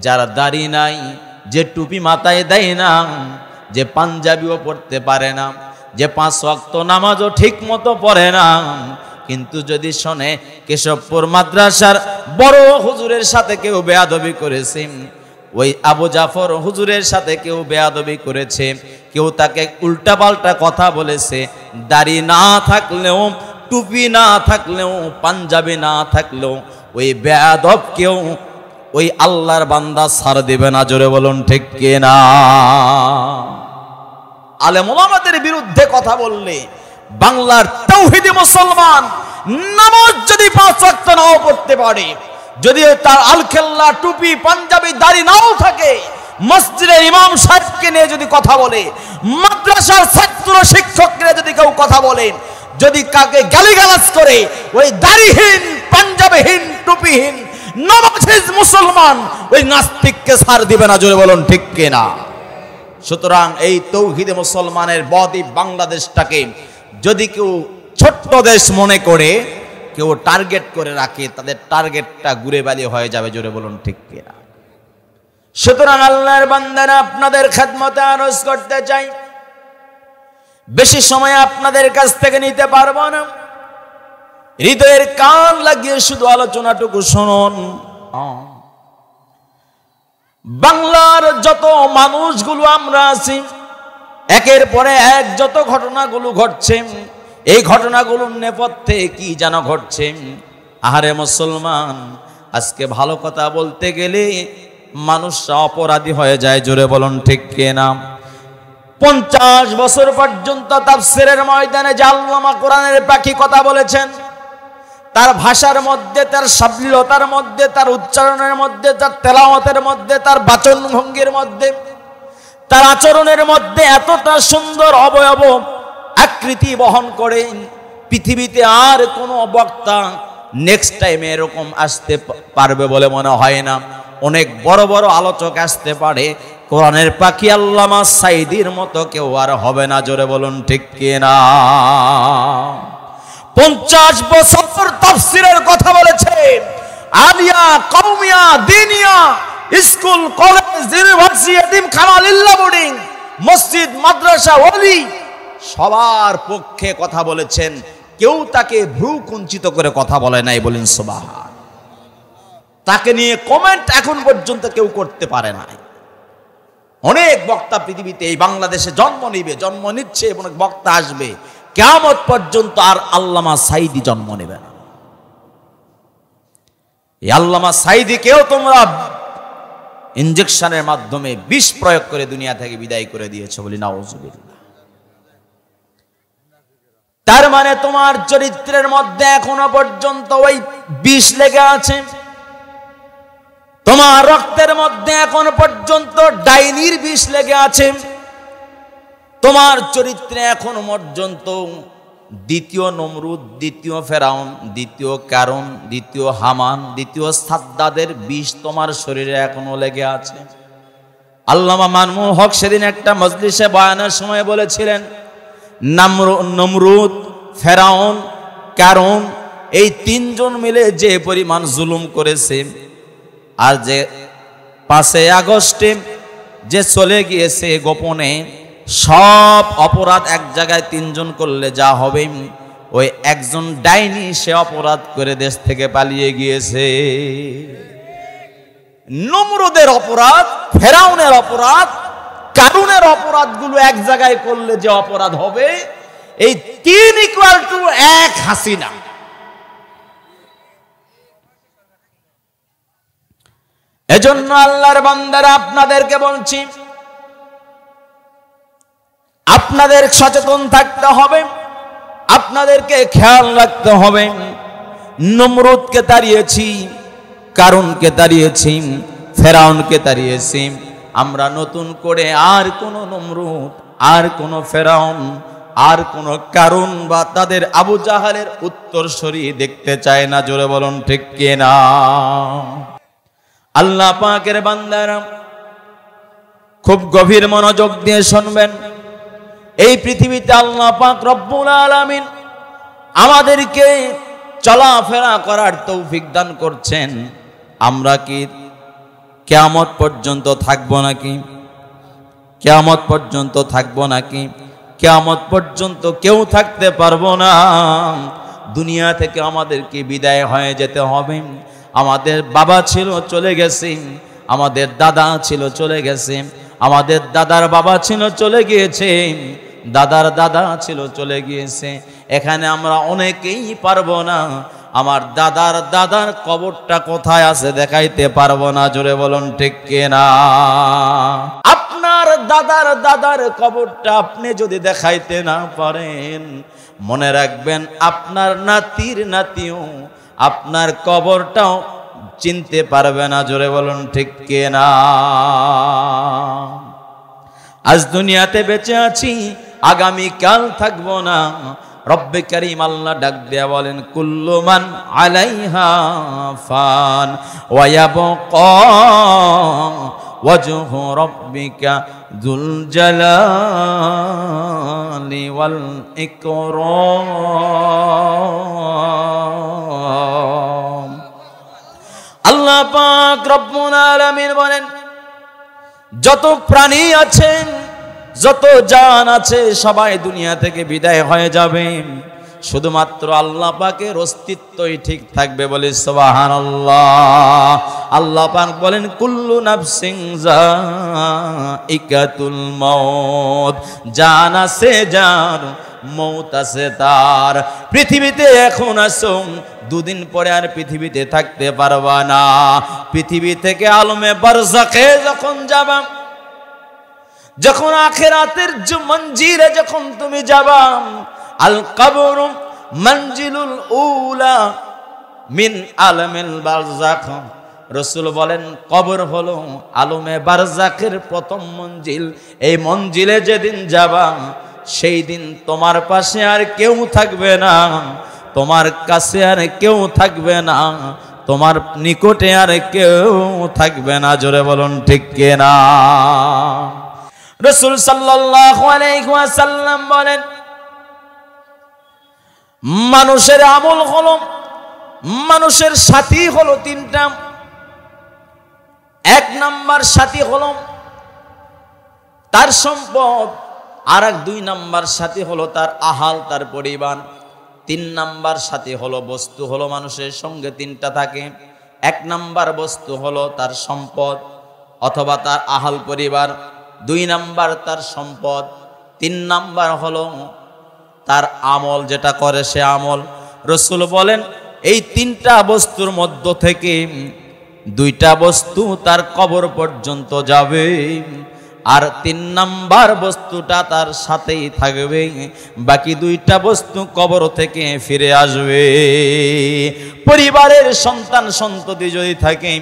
যারা দাড়ি নাই, যে টুপি মাথায় দেয় না, যে পাঞ্জাবিও পড়তে পারে না, যে 5 ওয়াক্ত নামাজও ঠিক মতো পড়ে না, কিন্তু যদি শোনে কেশবপুর মাদ্রাসার বড় হুজুরের সাথে কেউ বেয়াদবি করেছে, ওই আবু জাফর হুজুরের সাথে কেউ বেয়াদবি করেছে, কেউ তাকে উল্টাপাল্টা কথা বলেছে, দাড়ি না থাকলেও, টুপি না থাকলেও, পাঞ্জাবি না থাকলেও ওই বেয়াদব কেউ ওই আল্লাহর বান্দা ছাড় দিবে না। জোরে বলুন ঠিক কিনা? আলেম ওলামাদের বিরুদ্ধে কথা বললে বাংলার তাওহীদি মুসলমান নামাজ যদি 5 ওয়াক্ত নাও পড়তে পারে, যদি তার আলখেল্লা, টুপি, পাঞ্জাবি, দাড়ি নাও থাকে, মসজিদের ইমাম সাহেবকে নিয়ে যদি কথা বলে, মাদ্রাসার ছাত্র শিক্ষককে যদি কেউ কথা বলে, যদি কাকে গালিগালাজ করে, ওই দাড়িহীন, পাঞ্জাবিহীন, টুপিহীন নামাজিজ মুসলমান ওই নাস্তিককে ছাড় দিবে না। জোরে বলুন ঠিক কিনা? সুতরাং এই তাওহীদে মুসলমানের বদ্বীপ বাংলাদেশটাকে যদি কেউ ছোট্ট দেশ মনে করে, কেউ টার্গেট করে রাখে, তাদের টার্গেটটা ঘুরে বালি হয়ে যাবে। জোরে বলুন ঠিক কিনা? সুতরাং আল্লাহর বান্দারা, আপনাদের খেদমতে আরজ করতে চাই, বেশি সময় আপনাদের কাছ থেকে নিতে পারবো না, হৃদয়ের কান লাগিয়ে শুধু আলোচনাটুকু শুনুন। বাংলার যত মানুষগুলো আমরা আছি, একের পরে এক যত ঘটনাগুলো ঘটছে, এই ঘটনাগুলোর নেপথ্যে কি যেন ঘটছে। আহারে মুসলমান, আজকে ভালো কথা বলতে গেলে মানুষরা অপরাধী হয়ে যায়। জোরে বলুন ঠিক কিনা? 50 বছর পর্যন্ত তাফসীরের ময়দানে যে আল্লামা কোরআনের পাখি কথা বলেছেন, তার ভাষার মধ্যে, তার সাবলীলতার মধ্যে, তার উচ্চারণের মধ্যে, তার তেলাওয়াতের মধ্যে, তার বাচন ভঙ্গির মধ্যে, তার আচরণের মধ্যে এতটা সুন্দর অবয়ব আকৃতি বহন করে, পৃথিবীতে আর কোনো বক্তা নেক্সট টাইমে এরকম আসতে পারবে বলে মনে হয় না। অনেক বড় বড় আলোচক আসতে পারে, কোরআনের পাখি আল্লামা সাঈদীর মতো কেউ আর হবে না। জোরে বলুন ঠিক কিনা? 50 বছর তাফসীরের কথা বলেছেন। আলিয়া, কওমিয়া, দিনিয়া, স্কুল, কলেজ, ইউনিভার্সিটি, এতিমখানা, লিল্লা বোর্ডিং, মসজিদ, মাদ্রাসা, ওলি সবার পক্ষে কথা বলেছেন। কেউ তাকে ভ্রু কুঞ্চিত করে কথা বলে নাই। বলেন সুবহান। তাকে নিয়ে কমেন্ট এখন পর্যন্ত কেউ করতে পারে নাই। অনেক বক্তা পৃথিবীতে এই বাংলাদেশে জন্ম নিবে, জন্ম নিচ্ছে এবং বক্তা আসবে, কিয়ামত পর্যন্ত আর আল্লামা সাঈদী জন্ম নেবে না। এই আল্লামা সাঈদীকেও তোমরা ইনজেকশনের মাধ্যমে বিষ প্রয়োগ করে দুনিয়া থেকে বিদায় করে দিয়েছো। বলি নাউজুবিল্লাহ। তার মানে তোমার চরিত্রের মধ্যে এখনো পর্যন্ত ওই বিষ লেগে আছে। তোমার রক্তের মধ্যে এখনো পর্যন্ত ডাইনির বিষ লেগে আছে। তোমার চরিত্রে এখনো পর্যন্ত দ্বিতীয় নমরুদ, দ্বিতীয় ফেরাউন, দ্বিতীয় কারণ, দ্বিতীয় হামান, দ্বিতীয় সাদ্দাদের বিষ তোমার শরীরে এখনো লেগে আছে। আল্লামা মামুনুল হক সেদিন একটা মজলিসে বয়ানের সময় বলেছিলেন, নমরুদ, ফেরাউন, কারণ এই তিনজন মিলে যে পরিমাণ জুলুম করেছে, আর যে 5 আগস্টে যে চলে গিয়েছে গোপনে, সব অপরাধ এক জায়গায় তিনজন করলে যা হবে, ওই একজন ডাইনি সে অপরাধ করে দেশ থেকে পালিয়ে গিয়েছে। নমরুদের অপরাধ, ফেরাউনের অপরাধ, কারুনের অপরাধগুলো এক জায়গায় করলে যে অপরাধ হবে, এই 3 = 1 হাসিনা। এজন্য আল্লাহর বান্দারা আপনাদেরকে বলছি, আপনাদের সচেতন থাকতে হবে, আপনাদেরকে খেয়াল রাখতে হবে। নমরুদকে তাড়িয়েছি, কারুনকে তাড়িয়েছি, ফেরাউনকে তাড়িয়েছি। আমরা নতুন করে আর কোন নমরুদ, আর কোন ফেরাউন, আর কোন কারুন বা তাদের আবু জাহালের উত্তরসূরি দেখতে চায় না। জোরে বলুন ঠিক কিনা? আল্লাহ পাকের বান্দারা খুব গভীর মনোযোগ দিয়ে শুনবেন। এই পৃথিবীতে আল্লাহ পাক রব্বুল আলামিন আমাদেরকে চলাফেরা করার তৌফিক দান করছেন। আমরা কি কিয়ামত পর্যন্ত থাকবো নাকি? কিয়ামত পর্যন্ত থাকবো নাকি? কিয়ামত পর্যন্ত কেউ থাকতে পারবো না। দুনিয়া থেকে আমাদেরকে বিদায় হয়ে যেতে হবে। আমাদের বাবা ছিল, চলে গেছে। আমাদের দাদা ছিল, চলে গেছে। আমাদের দাদার বাবা ছিল, চলে গিয়েছে। দাদার দাদা ছিল, চলে গিয়েছে। এখানে আমরা অনেকেই পারবো না আমার দাদার দাদার কবরটা কোথায় আছে দেখাইতে পারবো না। জোরে বলুন ঠিক কিনা? আপনার দাদার দাদার কবরটা আপনি যদি দেখাইতে না পারেন, মনে রাখবেন আপনার নাতির নাতিও আপনার কবরটাও চিনতে পারবে না। জোরে বলুন ঠিক কিনা? আজ দুনিয়াতে বেঁচে আছি, আগামী কাল থাকবো না। রব্বে কারীম আল্লাহ ডাক দেয়া বলেন, কুল্লু মান আলাইহা ফান ওয়া ইয়াবকা ওয়াজহু রাব্বিকা যুল জালালি ওয়াল ইকরাম। আল্লাহ পাক রব্বুল আলামিন বলেন, যত প্রাণী আছেন, যত জান আছে, সবাই দুনিয়া থেকে বিদায় হয়ে যাবে। শুধুমাত্র আল্লাহ পাকের অস্তিত্বই ঠিক থাকবে। বলে সুবহানাল্লাহ। আল্লাহ পাক বলেন, কুল্লু নাফসিন যায়িকাতুল মাউত। জান আছে যার, মৌত আছে তার। পৃথিবীতে এখন আসো, দুদিন পরে আর পৃথিবীতে থাকতে পারবা না। পৃথিবী থেকে আলমে বারজাখে যখন যাবা, যখন আখিরাতের মঞ্জিলে যখন তুমি যাবা, আল কবর মঞ্জিলুল উলা মিন আলমিল বারজাখ। রাসূল বলেন কবর হলো আলমে বারজাখের প্রথম মঞ্জিল। এই মঞ্জিলে যেদিন যাবা, সেই দিন তোমার পাশে আর কেউ থাকবে না, তোমার কাছে আর কেউ থাকবে না, তোমার নিকটে আর কেউ থাকবে না। জোরে বলুন ঠিক কিনা? রাসূল সাল্লাল্লাহু আলাইহি ওয়াসাল্লাম বলেন মানুষের আমল হলো, মানুষের সাথী হলো তিনটা। এক নাম্বার সাথী হলো তার সম্পদ, আর এক দুই নাম্বার সাথী হলো তার আহাল, তার পরিবার। তিন নাম্বার সাথী হলো বস্তু, হলো মানুষের সঙ্গে তিনটা থাকে। এক নাম্বার বস্তু হলো তার সম্পদ অথবা তার আহাল পরিবার, দুই নাম্বার তার সম্পদ, তিন নাম্বার হলো তার আমল, যেটা করে সে আমল। রাসূল বলেন এই তিনটা বস্তুর মধ্য থেকে দুইটা বস্তু তার কবর পর্যন্ত যাবে, আর তিন নাম্বার বস্তুটা তার সাথেই থাকবে, বাকি দুইটা বস্তু কবর থেকে ফিরে আসবে। পরিবারের সন্তান সন্ততি যদি থাকে,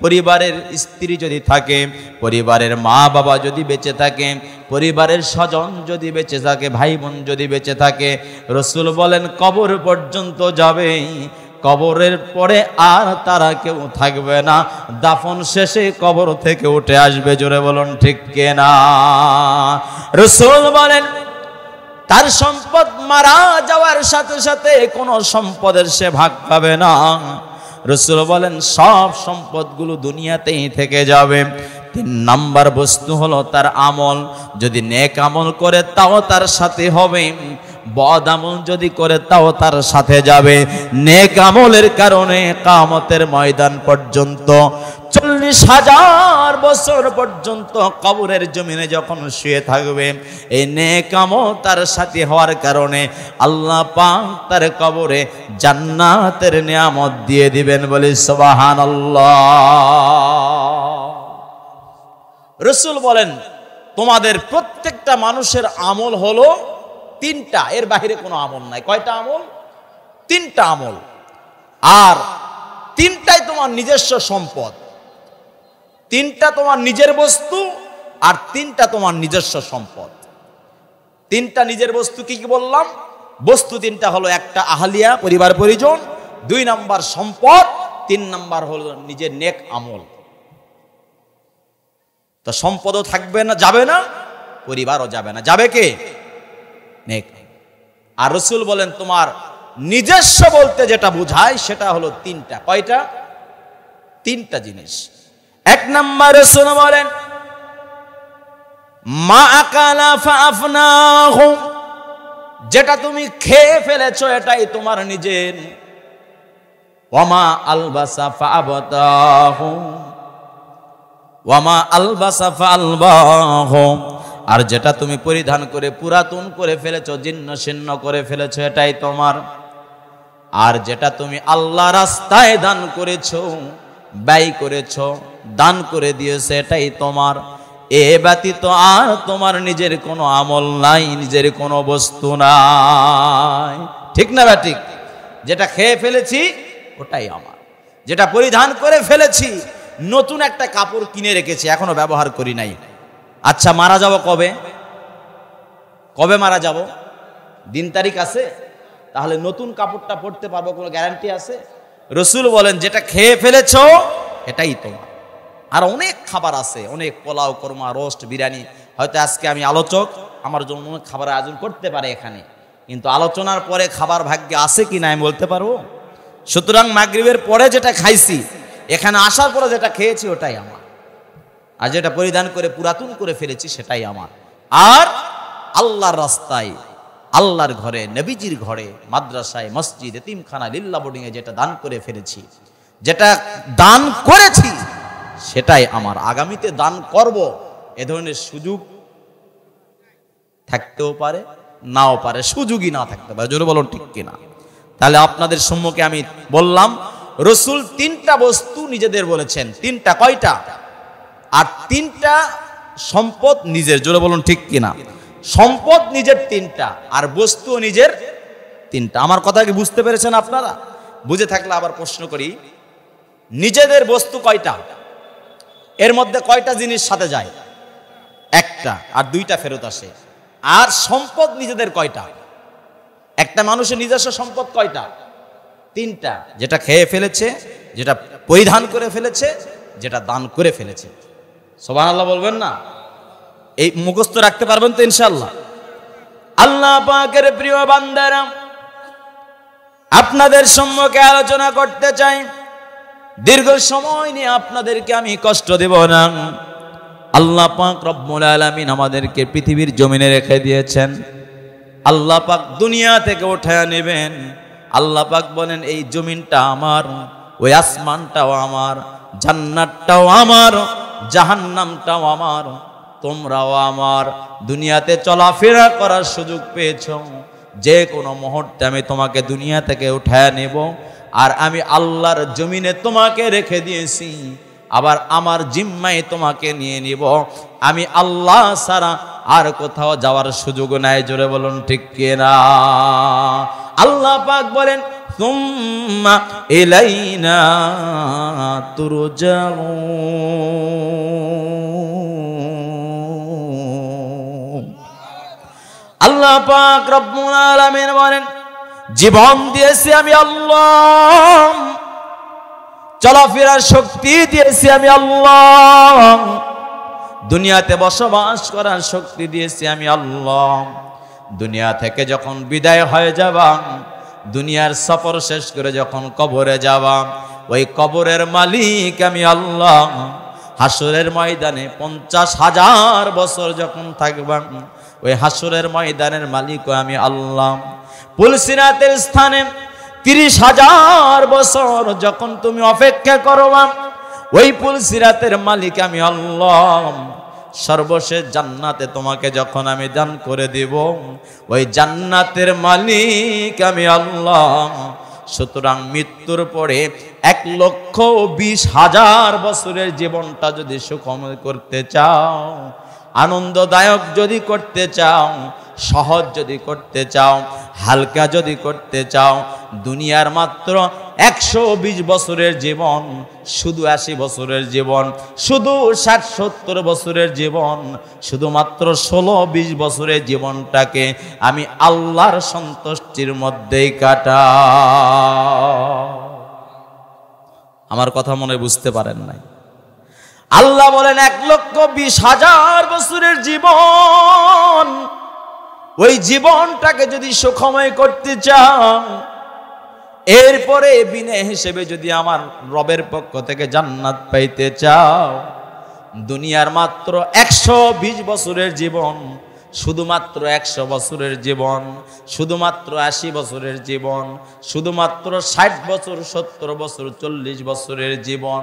পরিবারের স্ত্রী যদি থাকে, পরিবারের মা বাবা যদি বেঁচে থাকে, পরিবারের স্বজন যদি বেঁচে থাকে, ভাই বোন যদি বেঁচে থাকে, রাসূল বলেন কবর পর্যন্ত যাবে, কবরের পরে আর তারা কেউ থাকবে না। দাফন শেষে কবর থেকে উঠে আসবে। জোরে বলুন ঠিক কিনা? রাসূল বলেন তার সম্পদ মারা যাওয়ার সাথে সাথে কোনো সম্পদের সে ভাগ পাবে না। রাসূল বলেন সব সম্পদগুলো দুনিয়াতেই থেকে যাবে। তিন নাম্বার বস্তু হলো তার আমল, যদি নেক আমল করে তাও তার সাথে হবে, বদ আমল যদি করে তাও তার সাথে যাবে। নেক আমলের কারণে কিয়ামতের ময়দান পর্যন্ত 40,000 বছর পর্যন্ত কবরের জমিনে যখন শুয়ে থাকবে, এই নেক আমল তার সাথে হওয়ার কারণে আল্লাহ পাক তার কবরে জান্নাতের নিয়ামত দিয়ে দিবেন। বলি সুবহানাল্লাহ। রাসূল বলেন তোমাদের প্রত্যেকটা মানুষের আমল হলো তিনটা, এর বাইরে কোনো আমল নাই। কয়টা আমল? তিনটা আমল। আর তিনটাই তোমার নিজস্ব সম্পদ, তিনটা তোমার নিজের বস্তু, আর তিনটা তোমার নিজস্ব সম্পদ। তিনটা নিজের বস্তু কি কি বললাম? বস্তু তিনটা হলো, একটা আহলিয়া পরিবার পরিজন, দুই নাম্বার সম্পদ, তিন নাম্বার হলো নিজের নেক আমল। তো সম্পদও থাকবে না, যাবে না, পরিবারও যাবে না, যাবে কে? নেক। আর রাসূল বলেন তোমার নিজস্ব বলতে যেটা বোঝায় সেটা হলো তিনটা। কয়টা? তিনটা জিনিস। এক নাম্বার রাসূল বলেন মা আকালা ফাআফনাহু, যেটা তুমি খেয়ে ফেলেছো এটাই তোমার নিজের। ওয়ামা আলবাসা ফাআবতাহু, ওয়ামা আলবাসা ফাআলবাহু, আর যেটা তুমি পরিধান করে পুরাতন করে ফেলেছো, জীর্ণ শীর্ণ করে ফেলেছো, এটাই তোমার। আর যেটা তুমি আল্লাহ রাস্তায় দান করেছো, ব্যয় করেছো, দান করে দিয়েছো, এটাই তোমার। এ ব্যতীত আর তোমার নিজের কোনো আমল নাই, নিজের কোনো বস্তু নাই। ঠিক না বা ঠিক? যেটা খেয়ে ফেলেছি ওটাই আমার, যেটা পরিধান করে ফেলেছি, নতুন একটা কাপড় কিনে রেখেছি এখনো ব্যবহার করি নাই। আচ্ছা মারা যাব কবে? কবে মারা যাব? দিন তারিখ আছে? তাহলে নতুন কাপড়টা পরতে পারবো, কোনো গ্যারান্টি আছে? রাসূল বলেন যেটা খেয়ে ফেলেছো এটাই তোমার। আর অনেক খাবার আছে, অনেক পোলাও, কোরমা, রোস্ট, বিরিয়ানি। হয়তো আজকে আমি আলোচক, আমার জন্য খাবার আয়োজন করতে পারে এখানে, কিন্তু আলোচনার পরে খাবার ভাগ্যে আছে কি না আমি বলতে পারবো। সুতরাং মাগরিবের পরে যেটা খাইছি, এখানে আসার পরে যেটা খেয়েছি ওটাই আমার, আর যেটা পরিধান করে পুরাতন করে ফেলেছি সেটাই আমার। আর আল্লাহর রাস্তায়, আল্লাহর ঘরে, নবীজির ঘরে, মাদ্রাসায়, মসজিদ, এতিমখানা, লিল্লাহ বোর্ডিংয়ে যেটা দান করে ফেলেছি, যেটা দান করেছি সেটাই আমার। আগামীতে দান করব এ ধরনের সুযোগ থাকতেও পারে, নাও পারে, সুযোগই না থাকতে পারে। জোরে বলুন ঠিক কিনা? তাহলে আপনাদের সম্মুখে আমি বললাম রসুল তিনটা বস্তু নিজেদের বলেছেন। তিনটা, কয়টা? আর তিনটা সম্পদ নিজের। জোরে বলুন ঠিক কিনা? সম্পদ নিজের তিনটা, আর বস্তুও নিজের তিনটা। আমার কথা কি বুঝতে পেরেছেন আপনারা? বুঝে থাকলে আবার প্রশ্ন করি, নিজেদের বস্তু কয়টা? এর মধ্যে কয়টা জিনিস সাথে যায়? একটা, আর দুইটা ফেরত আসে। আর সম্পদ নিজেদের কয়টা? একটা মানুষের নিজস্ব সম্পদ কয়টা? তিনটা। যেটা খেয়ে ফেলেছে, যেটা পরিধান করে ফেলেছে, যেটা দান করে ফেলেছে। সুবহানাল্লাহ বলবেন না? এই মুখস্থ রাখতে পারবেন তো ইনশাআল্লাহ? আল্লাহ পাকের প্রিয় বান্দারা, আপনাদের সম্মুখে আলোচনা করতে চাই। দীর্ঘ সময় নিয়ে আপনাদেরকে আমি কষ্ট দেব না। আল্লাহ পাক রব্বুল আলামিন আমাদেরকে পৃথিবীর জমিনে রেখে দিয়েছেন। আল্লাহ পাক দুনিয়া থেকে উঠায় নেবেন। আল্লাহ পাক বলেন এই জমিনটা আমার, ওই আসমানটাও আমার, জান্নাতটাও আমার, জাহান্নামটাও আমার, তোমরাও আমার। দুনিয়াতে চলাফেরা করার সুযোগ পেয়েছো, যে কোনো মুহূর্তে আমি তোমাকে দুনিয়া থেকে উঠায় নেব। আর আমি আল্লাহর জমিনে তোমাকে রেখে দিয়েছি, আবার আমার জিম্মায় তোমাকে নিয়ে নিব। আমি আল্লাহ ছাড়া আর কোথাও যাওয়ার সুযোগ নাই। জোরে বলুন ঠিক কিনা? আল্লাহ পাক বলেন সুম্মা ইলাইনা তুরজাউন। আল্লাহ পাক রব্বুল আলামিন বলেন জীবন দিয়েছি আমি আল্লাহ, চলাফেরার শক্তি দিয়েছি আমি আল্লাহ, দুনিয়াতে বসবাস করার শক্তি দিয়েছি আমি আল্লাহ। দুনিয়া থেকে যখন বিদায় হয়ে যাবা, দুনিয়ার সফর শেষ করে যখন কবরে যাবা, ওই কবরের মালিক আমি আল্লাহ। হাসরের ময়দানে 50,000 বছর যখন থাকবা, ওই হাসরের ময়দানের মালিকও আমি আল্লাহ। পুলসিরাতের স্থানে 30,000 বছর যখন তুমি অপেক্ষা করবা, ওই পুলসিরাতের মালিক আমি আল্লাহ। সর্বশেষ জান্নাতে তোমাকে যখন আমি দান করে দেব, ওই জান্নাতের মালিক আমি আল্লাহ। সুতরাং মৃত্যুর পরে 1,20,000 বছরের জীবনটা যদি সুখময় করতে চাও, আনন্দদায়ক যদি করতে চাও, সহজ যদি করতে চাও, হালকা যদি করতে চাও, দুনিয়ার মাত্র 120 বছরের জীবন, শুধু 80 বছরের জীবন, শুধু 60-70 বছরের জীবন, শুধুমাত্র 16-20 বছরের জীবনটাকে আমি আল্লাহর সন্তুষ্টির মধ্যেই কাটাও। আমার কথা মনে বুঝতে পারেন নাই? আল্লাহ বলেন 1,20,000 বছরের জীবন, ওই জীবনটাকে যদি সুখময় করতে চাও, এরপরে বিনা হিসেবে যদি আমার রবের পক্ষ থেকে জান্নাত পাইতে চাও, দুনিয়ার মাত্র 120 বছরের জীবন, শুধুমাত্র 100 বছরের জীবন, শুধুমাত্র 80 বছরের জীবন, শুধুমাত্র 60 বছর, 70 বছর, 40 বছরের জীবন,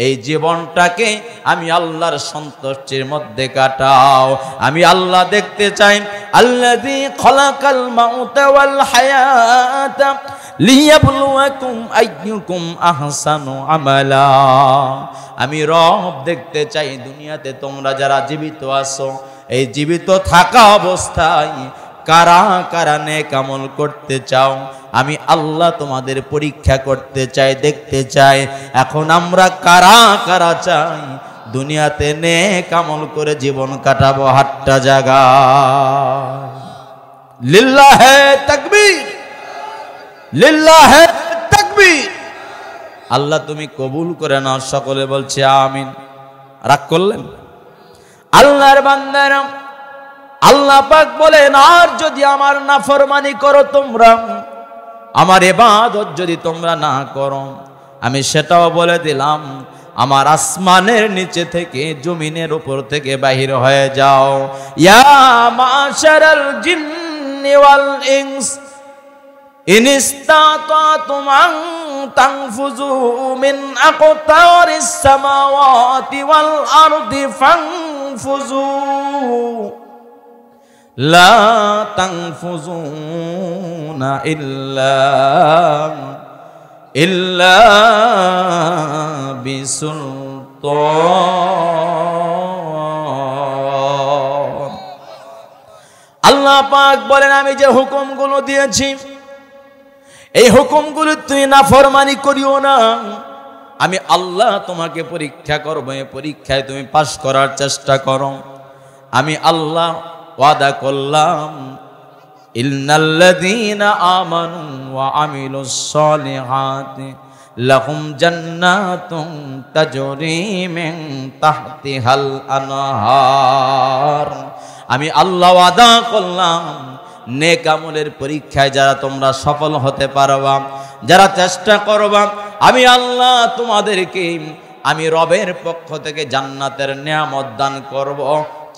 এই জীবনটাকে আমি আল্লাহর সন্তুষ্টির মধ্যে কাটাও। আমি আল্লাহ দেখতে চাই আল্লাযী খালাকাল মাউতা ওয়াল হায়াতা লিয়াবলুয়াকুম আইয়ুকুম আহসানু আমালা। আমি রব দেখতে চাই দুনিয়াতে তোমরা যারা জীবিত আছো, এই জীবিত থাকা অবস্থায় কারা কারা নেক আমল করতে চাও, আমি আল্লাহ তোমাদের পরীক্ষা করতে চাই, দেখতে চাই এখন আমরা কারা কারা চাই দুনিয়াতে নেক আমল করে জীবন কাটাবো। হাতটা জাগা, লিল্লাহে তাকবীর, লিল্লাহে তাকবীর। আল্লাহ তুমি কবুল করে নাও। সকলে বলছে আমিন। রাগ করলেন? আল্লাহর বান্দারা, আল্লাহ পাক বলেন আর যদি আমার নাফরমানি করো তোমরা, আমার ইবাদত যদি তোমরা না করো, আমি সেটাও বলে দিলাম, আমার আসমানের নিচে থেকে জমিনের উপর থেকে বাহির হয়ে যাও। ইয়া মাশারাল জিন্নি ওয়াল ইনস ইন ইসতাতাতুম আন তানফুযু মিন আকতারিস সামাওয়াতি ওয়াল আরদি ফানফুযু লা তানফুজুনা ইল্লা বিসুলতান। আল্লাহ পাক বলেন, আমি যে হুকুমগুলো দিয়েছি এই হুকুমগুলো তুই নাফরমানি করিও না। আমি আল্লাহ তোমাকে পরীক্ষা করব, এই পরীক্ষায় তুমি পাস করার চেষ্টা করো। আমি আল্লাহ ওয়াদা করলাম, ইন্নাল্লাযীনা আমানু ওয়া আমিলুস সালিহাতি লাহুম জান্নাতুন তাজরি মিন তাহতিহাল আনহার। আমি আল্লাহ ওয়াদা করলাম, নেক আমলের পরীক্ষায় যারা তোমরা সফল হতে পারবা, যারা চেষ্টা করবা, আমি আল্লাহ তোমাদেরকে আমি রবের পক্ষ থেকে জান্নাতের নিয়ামত দান করব।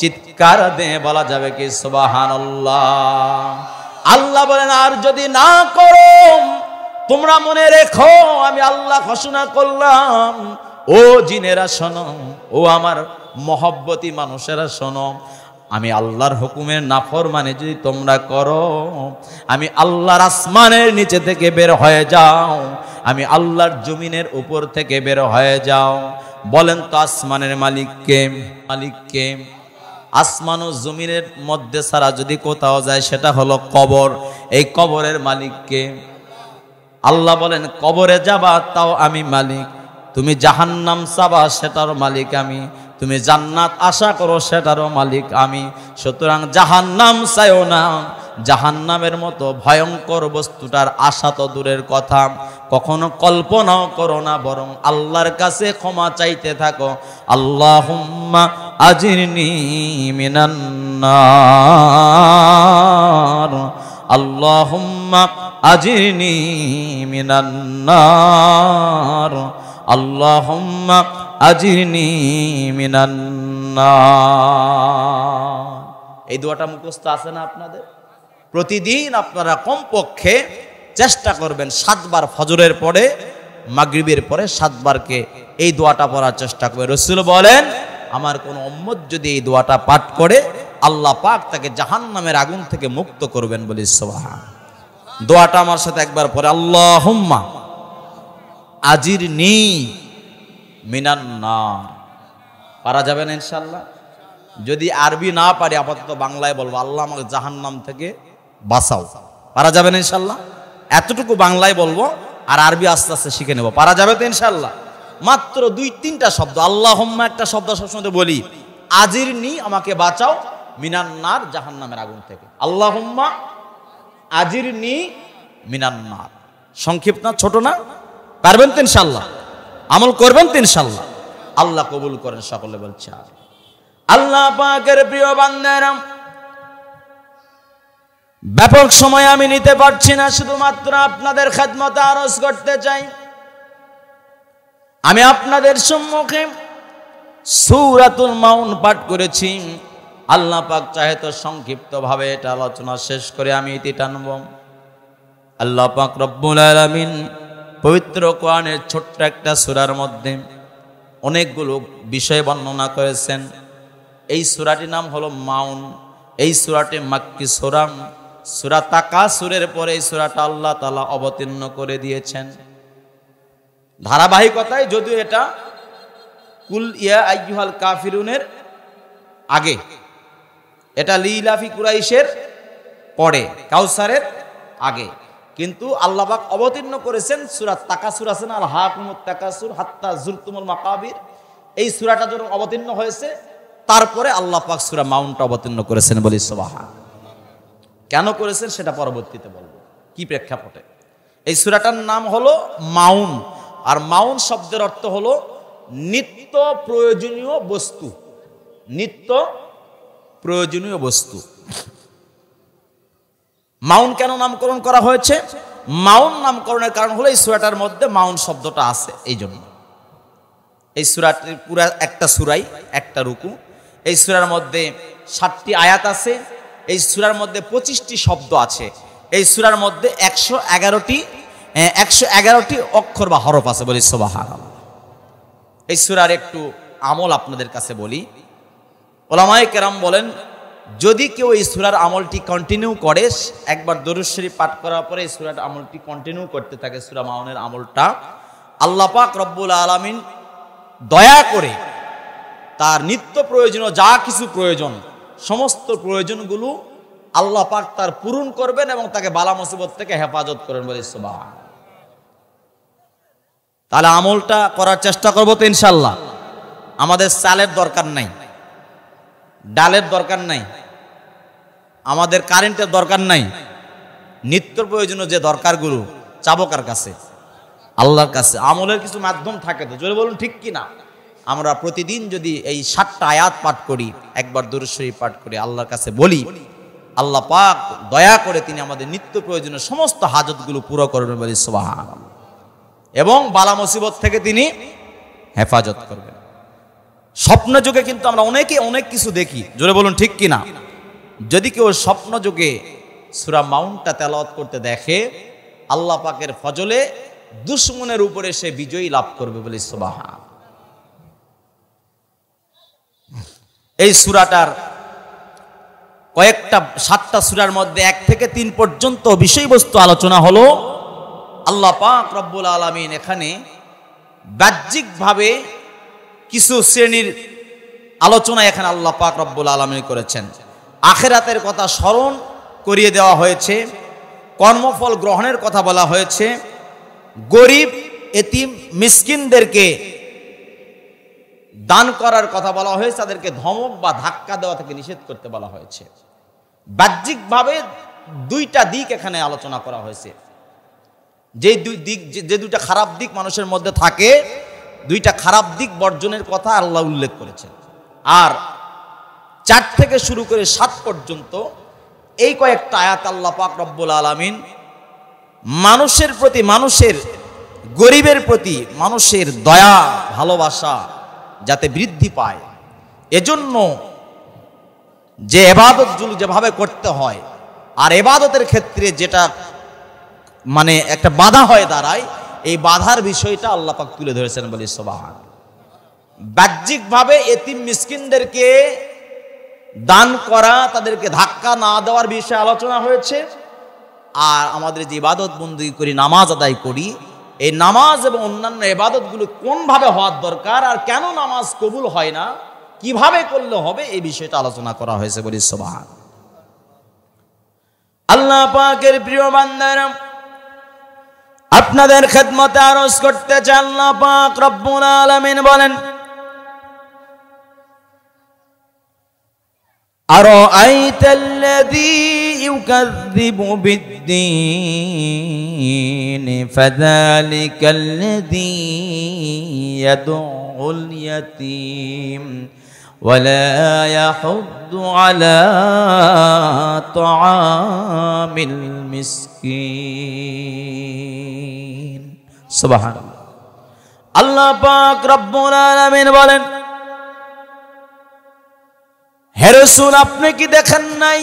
চিৎকার দিয়ে বলা যাবে কি সুবহানাল্লাহ। আল্লাহ বলেন, আর যদি না করো তোমরা মনে রেখো আমি আল্লাহ ঘোষণা করলাম, ও জিনেরা শোনো, ও আমার মহব্বতী মানুষেরা শোনো, আমি আল্লাহর হুকুমের নাফরমানি যদি তোমরা করো, আমি আল্লাহর আসমানের নিচে থেকে বের হয়ে যাও, আমি আল্লাহর জমিনের উপর থেকে বের হয়ে যাও। বলেন তো আসমানের মালিককে? মালিককে? আসমান ও জমিনের মধ্যে ছাড়া যদি কোথাও যায় সেটা হলো কবর। এই কবরের মালিককে? আল্লাহ বলেন, কবরে যাবা তাও আমি মালিক, তুমি জাহান্নাম চাবা সেটারও মালিক আমি, তুমি জান্নাত আশা করো সেটারও মালিক আমি। সুতরাং জাহান্নাম চাইও না, জাহান্নামের মতো ভয়ঙ্কর বস্তুটার আশা তো দূরের কথা, কখনো কল্পনাও করো না, বরং আল্লাহর কাছে ক্ষমা চাইতে থাকো। আল্লাহুম্মা আজিরনি মিনান নার, আল্লাহুম্মা আজিরনি মিনান নার, আল্লাহুম্মা আজিরনি মিনান নার। এই দোয়াটা মুখস্থ আছে না আপনাদের? প্রতিদিন আপনারা কমপক্ষে চেষ্টা করবেন 7 বার, ফজরের পরে, মাগরিবের পরে 7 বারকে এই দোয়াটা পড়ার চেষ্টা করবেন। রাসূল বলেন, আমার কোন উম্মত যদি এই দোয়াটা পাঠ করে আল্লাহ পাক তাকে জাহান্নামের আগুন থেকে মুক্ত করবেন। বলি সুবহান। দোয়াটা আমার সাথে একবার পরে, আল্লাহুম্মা আজিরনি মিনান নার। পারা যাবে না ইনশাআল্লাহ? যদি আরবি না পারি আপাতত বাংলায় বলবো, আল্লাহ আমাকে জাহান্নাম থেকে বাঁচাও। পারা যাবে না ইনশাআল্লাহ? এতটুকু বাংলায় বলবো, আর আরবি আস্তে আস্তে শিখে নেব। পারা যাবে তো ইনশাআল্লাহ? মাত্র 2-3টা শব্দ। আল্লাহুম্মা একটা শব্দ সবসময় বলি, আজিরনি আমাকে বাঁচাও, মিনান নার জাহান্নামের আগুন থেকে। আল্লাহুম্মা আজিরনি মিনান নার। সংক্ষিপ্ত না, ছোট না? পারবেন তো ইনশাআল্লাহ? আমল করবেন তো ইনশাআল্লাহ? আল্লাহ কবুল করেন। সকলে বলছে আল্লাহ পাকের প্রিয় বান্দারা, ব্যাপক সময় আমি নিতে পারছি না, শুধুমাত্র আপনাদের খেদমতে আরজ করতে চাই। আমি আপনাদের সম্মুখে সূরাতুল মাউন পাঠ করেছি। আল্লাহ পাক চাহে তো সংক্ষিপ্ত ভাবে এটা আলোচনা শেষ করে আমি ইতি টানব। আল্লাহ পাক রব্বুল আলামিন পবিত্র কোরআনের ছোট্ট একটা সূরার মধ্যে অনেকগুলো বিষয় বর্ণনা করেছেন। এই সূরাটির নাম হলো মাউন। এই সূরাটি মাক্কি সূরা, সূরা তাকাসুরের পরে এই সূরাটা আল্লাহ তাআলা অবতীর্ণ করে দিয়েছেন। ধারাবাহিকতায়, যদিও এটা কুল ইয়া আইয়ুহাল কাফিরুনের আগে, এটা লিলাফি কুরাইশের পরে, কাউসারের আগে, কিন্তু আল্লাহ পাক অবতীর্ণ করেছেন সূরা তাকাসুর আছে না, আল হাকুমুত তাকাসুর হাত্তা যুরতুমুল মাকাবির। এই সূরাটা যখন অবতীর্ণ হয়েছে তারপরে আল্লাহ পাক সূরা মাউনটা অবতীর্ণ করেছেন। বলি সুবহান। কেন করেছেন সেটা পরবর্তীতে বলবো, কি প্রেক্ষাপটে। এই সূরাটার নাম হলো মাউন, আর মাউন শব্দের অর্থ হলো নিত্য প্রয়োজনীয় বস্তু। নিত্য প্রয়োজনীয় বস্তু। মাউন কেন নামকরণ করা হয়েছে? মাউন নামকরণের কারণ হলো এই সূরাটার মধ্যে মাউন শব্দটা আছে, এই জন্য। এই সূরাটির পুরা একটা সূরাই, একটা রুকু। এই সূরার মধ্যে 7টি আয়াত আছে। এই সূরার মধ্যে 25টি শব্দ আছে। এই সূরার মধ্যে 111টি অক্ষর বা হরফ আছে। বলি সুবহানাল্লাহ। এই সূরার একটু আমল আপনাদের কাছে বলি। উলামায়ে কেরাম বলেন, যদি কেউ এই সূরার আমলটি কন্টিনিউ করে, একবার দরুদ শরীফ পাঠ করার পরে এই সূরার আমলটি কন্টিনিউ করতে থাকে, সূরা মাউনের আমলটা, আল্লাহ পাক রব্বুল আলামিন দয়া করে তার নিত্য প্রয়োজনীয় যা কিছু প্রয়োজন, সমস্ত প্রয়োজনগুলো আল্লাহ পাক তার পূরণ করবেন এবং তাকে বালা মুসিবত থেকে হেফাজত করবেন বলে সুবহান। তাহলে আমলটা করার চেষ্টা করবো তো ইনশাল্লাহ। আমাদের চালের দরকার নাই, ডালের দরকার নাই, আমাদের কারেন্টের দরকার নাই, নিত্য প্রয়োজনীয় যে দরকারগুলো চাবো কার কাছে? আল্লাহর কাছে। আমলের কিছু মাধ্যম থাকে তো, জোরে বলুন ঠিক কি না? আমরা প্রতিদিন যদি এই 7টা আয়াত পাঠ করি, একবার দরুদ শরীফ পাঠ করি, আল্লাহর কাছে বলি, আল্লাহ পাক দয়া করে তিনি আমাদের নিত্য প্রয়োজনীয় সমস্ত হাজতগুলো পুরো করবেন বলি সুবহানাল্লাহ, এবং বালা মুসিবত থেকে তিনি হেফাজত করবেন। স্বপ্ন যুগে কিন্তু আমরা অনেকে অনেক কিছু দেখি, জোরে বলুন ঠিক কি না? যদি কেউ স্বপ্ন যুগে সূরা মাউনটা তেলাওয়াত করতে দেখে, আল্লাহ পাকের ফজলে দুশমনের উপরে সে বিজয়ী লাভ করবে বলি সুবহান। এই সূরাটার কয়েকটা 7টা সূরার মধ্যে 1 থেকে 3 পর্যন্ত বিষয়বস্তু আলোচনা হলো। আল্লাহ পাক রব্বুল আলামিন এখানে বাহ্যিকভাবে কিছু শ্রেণীর আলোচনা এখানে আল্লাহ পাক রব্বুল আলামিন করেছেন। আখিরাতের কথা স্মরণ করিয়ে দেওয়া হয়েছে, কর্মফল গ্রহণের কথা বলা হয়েছে, গরিব এতিম মিসকিনদেরকে দান করার কথা বলা হয়েছে, তাদেরকে ধমক বা ধাক্কা দেওয়া থেকে নিষেধ করতে বলা হয়েছে। বাহ্যিকভাবে 2টা দিক এখানে আলোচনা করা হয়েছে। যে দুইটা খারাপ দিক মানুষের মধ্যে থাকে, 2টা খারাপ দিক বর্জনের কথা আল্লাহ উল্লেখ করেছেন। আর 4 থেকে শুরু করে 7 পর্যন্ত এই কয়েকটা আয়াত আল্লাহ পাক রব্বুল আলামিন মানুষের প্রতি, মানুষের গরিবের প্রতি মানুষের দয়া ভালোবাসা যাতে বৃদ্ধি পায়, এজন্য যে ইবাদতগুলো যেভাবে করতে হয়, আর ইবাদতের ক্ষেত্রে যেটা মানে একটা বাধা হয়ে দাঁড়ায়, এই বাধার বিষয়টা আল্লাহ পাক তুলে ধরেছেন বলি সুবহান। বাহ্যিকভাবে এতিম মিসকিনদেরকে দান করা, তাদেরকে ধাক্কা না দেওয়ার বিষয়ে আলোচনা হয়েছে। আর আমাদের যে ইবাদত বন্দেগী করি, নামাজ আদায় করি, এই নামাজ এবং অন্যান্য ইবাদতগুলো কোনভাবে হওয়ার দরকার, আর কেন নামাজ কবুল হয় না, কিভাবে করলে হবে, এই বিষয়টা আলোচনা করা হয়েছে বলি সুবহান। আল্লাহ পাকের প্রিয় বান্দারা, আপনাদের খেদমতে আরজ করতে চাই, আল্লাহ পাক রব্বুল আলামিন বলেন, আরাআইতাল্লাযী ইউকাযযিবু বিদ্দীন ফাযালিকাল্লাযী ইয়াদউল ইয়াতীম ওয়ালা ইয়াহুদ্দু আলা তাআমিল মিসকিন। সুবহানাল্লাহ। আল্লাহ পাক রব্বুল আলামিন বলেন, হে রাসূল আপনি কি দেখেন নাই,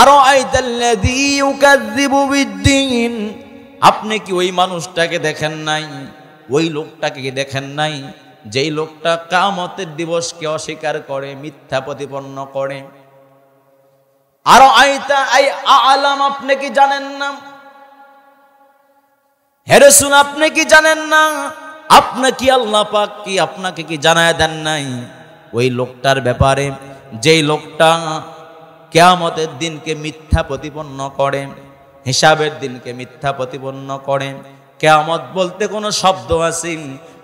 আরাআইতাল্লাযী ইউকাযযিবু বিদ্দীন, আপনি কি ওই মানুষটাকে দেখেন নাই, ওই লোকটাকে কি দেখেন নাই, যেই লোকটা কিয়ামতের দিবসকে অস্বীকার করে, মিথ্যা প্রতিপন্ন করে। আরাআইতা আই আ'লাম, আপনি কি জানেন না? হে রাসূল আপনি কি জানেন না? আপনি কি আল্লাহ পাক কি আপনাকে কি জানায় দেন নাই ওই লোকটার ব্যাপারে, যেই লোকটা কিয়ামতের দিনকে মিথ্যা প্রতিপন্ন করে, হিসাবের দিনকে মিথ্যা প্রতিপন্ন করে। কিয়ামত বলতে কোনো শব্দ আছে?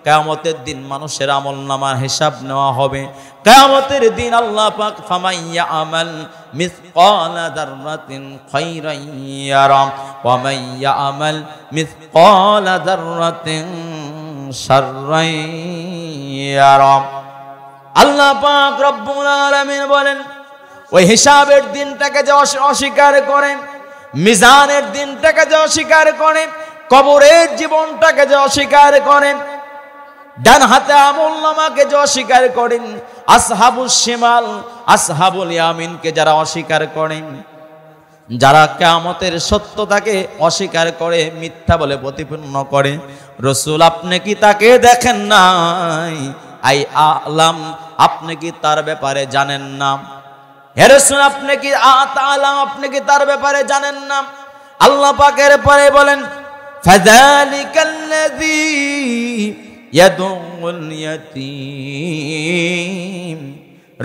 কিয়ামতের দিন মানুষের আমলনামার হিসাব নেওয়া হবে। কিয়ামতের দিন আল্লাহ পাক ফামাইয়া আমাল মিসকালা যাররাতিন খায়রান ইয়ারা ওয়া মাইয়া আমাল মিসকালা যাররাতিন শাররান ইয়ারা। আল্লাহ পাক রব্বুল আলামিন বলেন, ওই হিসাবের দিনটাকে যে অস্বীকার করেন, মিজানের দিনটাকে যে অস্বীকার করেন, কবরের জীবনটাকে যে অস্বীকার করেন, ডান হাতে আমলনামাকে যে অস্বীকার করেন, আসহাবুস শিমাল আসহাবুল ইয়ামিনকে যারা অস্বীকার করেন, যারা কিয়ামতের সত্যতাকে অস্বীকার করে, মিথ্যা বলে প্রতিপন্ন করে, রাসূল আপনি কি তাকে দেখেন নাই? আই আ'লাম, আপনি কি তার ব্যাপারে জানেন না? হে রাসূল আপনি কি তাআলা আপনি কি তার ব্যাপারে জানেন না? আল্লাহ পাকের পরে বলেন ফাযালিকাল্লাযী ইয়াদুল ইয়াতীম।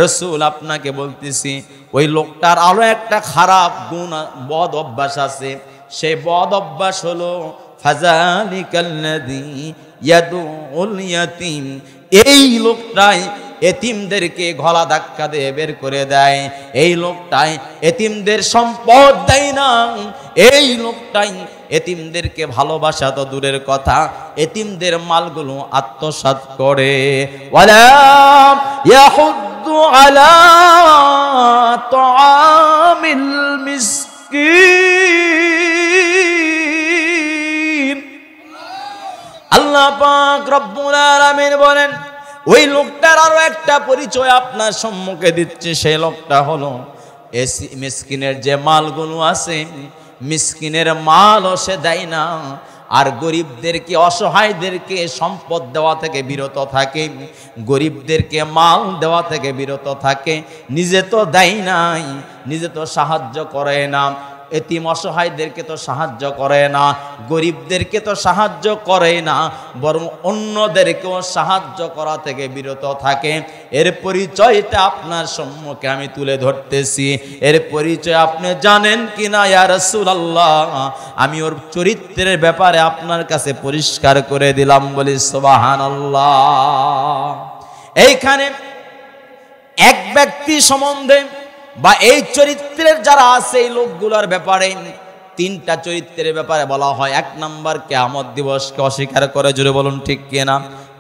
রাসূল আপনাকে বলতেছি ওই লোকটার আরো একটা খারাপ গুণ বদ অভ্যাস আছে। সেই বদ অভ্যাস হলো ফাযালিকাল্লাযী ইয়াদুল ইয়াতীম। এই লোকটাই এতিমদেরকে গলা ধাক্কা দিয়ে বের করে দেয়। এই লোকটাই এতিমদের সম্পদ দেয় না। এই লোকটাই এতিমদেরকে ভালোবাসা তো দূরের কথা, এতিমদের মালগুলো আত্মসাৎ করে। ওয়ালা ইয়াহুদ্দু আলা তাআমিল মিসকিন। আল্লাহ পাক রব্বুল আলামিন বলেন ওই লোকটার আরো একটা পরিচয় আপনার সম্মুখে দিচ্ছে। সেই লোকটা হলো মিসকিনের যে মালগুলো আছে, মিসকিনের মালও সে দেয় না, আর গরিবদেরকে অসহায়দেরকে সম্পদ দেওয়া থেকে বিরত থাকে, গরিবদেরকে মাল দেওয়া থেকে বিরত থাকে। নিজে তো দেয় নাই, নিজে তো সাহায্য করে না, এতিম অসহায়দেরকে তো সাহায্য করে না, গরিবদেরকে তো সাহায্য করে না, বরং অন্যদেরকেও সাহায্য করা থেকে বিরত থাকে। এর পরিচয়টা আপনার সম্মুখে আমি তুলে ধরতেছি। এর পরিচয় আপনি জানেন কিনা ইয়া রাসূলুল্লাহ? আমি ওর চরিত্রের ব্যাপারে আপনার কাছে পরিষ্কার করে দিলাম, বলি সুবহানাল্লাহ। এইখানে এক ব্যক্তি সম্বন্ধে বা এই চরিত্রের যারা আছে এই লোকগুলোর ব্যাপারে তিনটা চরিত্রের ব্যাপারে বলা হয়। এক নাম্বার কিয়ামত দিবসকে অস্বীকার করে, জোরে বলুন ঠিক কিনা।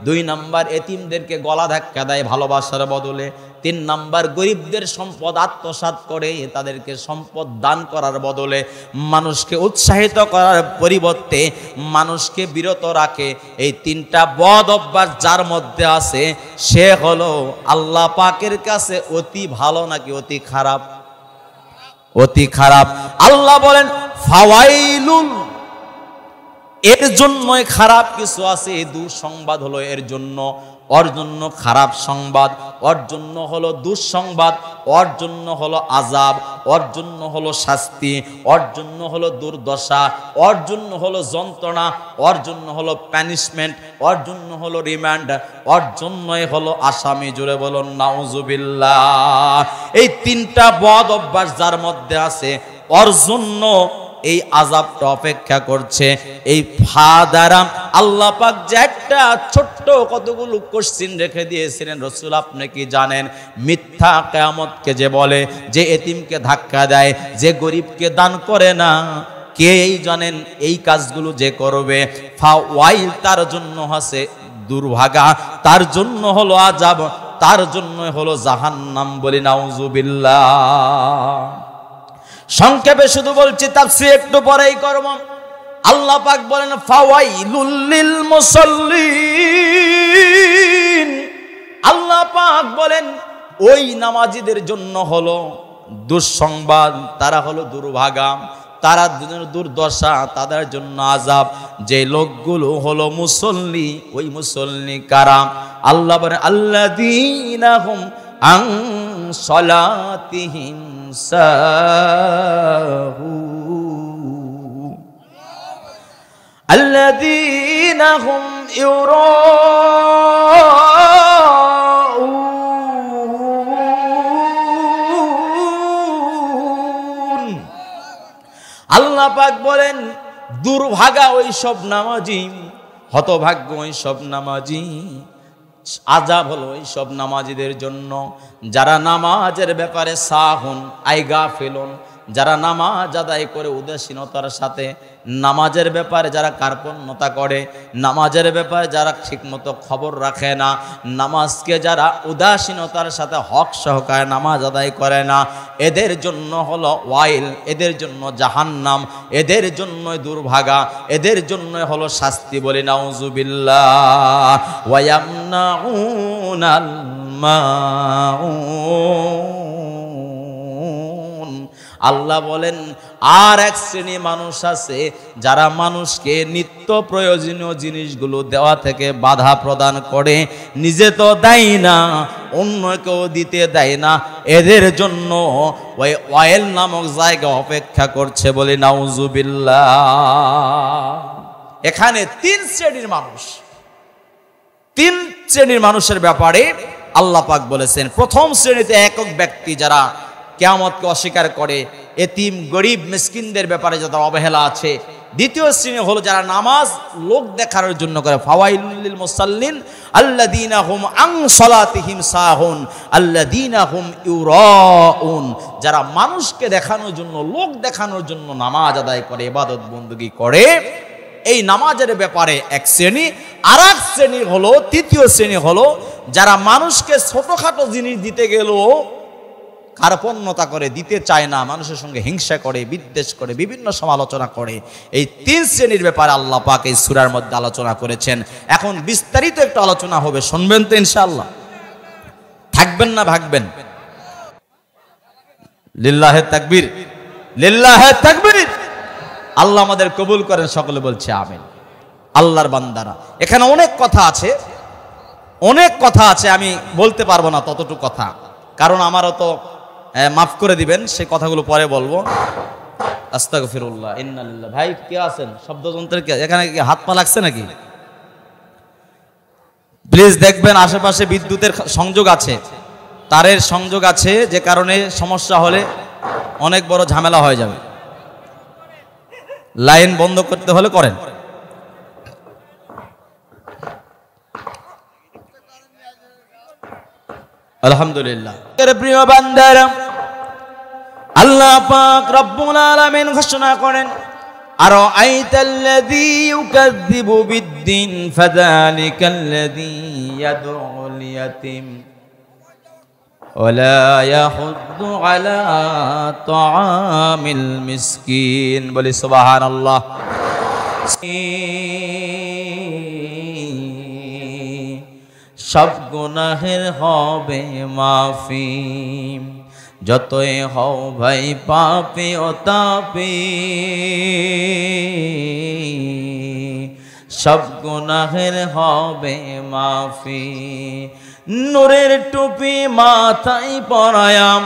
দুই নাম্বার এতিমদেরকে গলা ধাক্কা দেয় ভালোবাসার বদলে। তিন নাম্বার গরিবদের সম্পদ আত্মসাৎ করে, তাদেরকে সম্পদ দান করার বদলে মানুষকে উৎসাহিত করার পরিবর্তে মানুষকে বিরত রাখে। এই তিনটা বদ অভ্যাস যার মধ্যে আছে সে হলো আল্লাহ পাকের কাছে অতি ভালো নাকি অতি খারাপ? অতি খারাপ। আল্লাহ বলেন ফাওয়াইলুন, এর জন্যই খারাপ কিছু আছে। দুঃসংবাদ হলো এর জন্য, ওর জন্য খারাপ সংবাদ, ওর জন্য হলো দুঃসংবাদ, ওর জন্য হলো আযাব, ওর জন্য হলো শাস্তি, ওর জন্য হলো দুর্দশা, ওর জন্য হলো যন্ত্রণা, ওর জন্য হলো প্যানিশমেন্ট, ওর জন্য হলো রিমান্ড, ওর জন্যই হলো আসামি। জুড়ে বলুন নাউজুবিল্লাহ। এই তিনটা বদ অভ্যাস যার মধ্যে আছে ওর জন্য এই আযাবটা অপেক্ষা করছে। এই ফাদারা আল্লাহ পাক যে একটা ছোট্ট কতগুলো কোশ্চিন রেখে দিয়েছিলেন রাসূল আপনি কি জানেন? মিথ্যা কিয়ামতকে যে বলে, যে এতিমকে ধাক্কা দেয়, যে গরিবকে দান করে না, কে জানেন? এই কাজগুলো যে করবে ফাওয়াইল, তার জন্য আছে দুর্ভাগা, তার জন্য হলো আযাব, তার জন্য হলো জাহান্নাম। বলি নাউজুবিল্লাহ। সংক্ষেপে শুধু বলছি, তাফসীর একটু পরেই করব। আল্লাহ পাক বলেন ফাওয়াইলুল লিল মুসাল্লিন। আল্লাহ পাক বলেন ওই নামাজীদের জন্য হলো দুঃসংবাদ, তারা হলো দুর্ভাগা, তারা দুর্দশা, তাদের জন্য আযাব। যে লোকগুলো হলো মুসল্লি, ওই মুসল্লি কারা? আল্লাহ বলেন আল্লাযীনা হুম আন সালাতিহিম সাহুন আল্লাযীনা হুম ইউরাউন। আল্লাহ পাক বলেন দুর্ভাগা ওই সব নামাজি, হতভাগ্য ওই সব নামাজি, আযাব হলো ওই সব নামাজিদের জন্য যারা নামাজের ব্যাপারে সাহুন আইগা ফেলুন, যারা নামাজ আদায় করে উদাসীনতার সাথে, নামাজের ব্যাপারে যারা কার্পণ্যতা করে, নামাজের ব্যাপারে যারা ঠিকমতো খবর রাখে না, নামাজকে যারা উদাসীনতার সাথে হক সহকারে নামাজ আদায় করে না, এদের জন্য হলো ওয়াইল, এদের জন্য জাহান্নাম, এদের জন্য দুর্ভাগা, এদের জন্য হলো শাস্তি। বলি নাউজুবিল্লাহ। ওয়ায়ামনাউনাল মাউন। আল্লাহ বলেন আর এক শ্রেণী মানুষ আছে যারা মানুষকে নিত্য প্রয়োজনীয় জিনিসগুলো দেওয়া থেকে বাধা প্রদান করে, নিজে তো দেয় না, অন্যকেও দিতে দেয় না। এদের জন্য ওই ওয়াইল নামক জায়গা অপেক্ষা করছে, বলি নাউজুবিল্লাহ। এখানে তিন শ্রেণীর মানুষের ব্যাপারে আল্লাহ পাক বলেছেন। প্রথম শ্রেণীতে একক ব্যক্তি যারা কিয়ামতকে অস্বীকার করে, এতিম গরিব মিসকিনদের ব্যাপারে যারা অবহেলা আছে। দ্বিতীয় শ্রেণী হলো যারা নামাজ লোক দেখানোর জন্য করে, ফাওয়াইলুল লিল মুসাল্লিন আল্লাযীনা হুম আন সালাতিহিম সাহুন আল্লাযীনা হুম ইউরাউন, যারা মানুষকে দেখানোর জন্য, লোক দেখানোর জন্য নামাজ আদায় করে, ইবাদত বندگی করে। এই নামাজের ব্যাপারে এক শ্রেণী। আর এক শ্রেণী হলো, তৃতীয় শ্রেণী হলো যারা মানুষকে ছোটখাটো জিনিস দিতে গেলেও কার্পণ্যতা করে, দিতে চায় না, মানুষের সঙ্গে হিংসা করে, বিদ্বেষ করে, বিভিন্ন সমালোচনা করে। এই তিন শ্রেণীর ব্যাপারে আল্লাহ পাক এই সূরার মধ্যে আলোচনা করেছেন। এখন বিস্তারিত একটু আলোচনা হবে, শুনবেন তো ইনশাআল্লাহ? থাকবেন না ভাগবেন? লিল্লাহে তাকবীর, লিল্লাহে তাকবীর। আল্লাহ আমাদের কবুল করেন, সকলে বলছে আমিন। আল্লাহর বান্দারা, এখানে অনেক কথা আছে, আমি বলতে পারবো না ততটুকু কথা, কারণ আমারও তো মাফ করে দিবেন, সেই কথাগুলো পরে বলবো। আস্তাগফিরুল্লাহ, ইন্নালিল্লাহ। ভাই কে আছেন? শব্দযন্ত্রের এখানে কি হাত পা লাগছে নাকি? প্লিজ দেখবেন, আশেপাশে বিদ্যুতের সংযোগ আছে, তারের সংযোগ আছে, যে কারণে সমস্যা হলে অনেক বড় ঝামেলা হয়ে যাবে। লাইন বন্ধ করতে হলে করেন। আলহামদুলিল্লাহ। প্রিয় বান্দারা, আল্লাহ পাক রব্বুল আলামিন ঘোষণা করেন, আরাআইতাল্লাযী ইউকাযযিবু বিদ্দীন ফাযালিকাল্লাযী ইয়াদউল ইয়াতীম ওয়ালা ইয়াহুদ্দু আলা তাআমিল মিসকিন। বলি সুবহানাল্লাহ। সব গুনাহের হবে মাফি, যতই হও ভাই পাপী ও তাপী, সব গুনাহের হবে মাফি। নূরের টুপি মাথায় পরায়াম,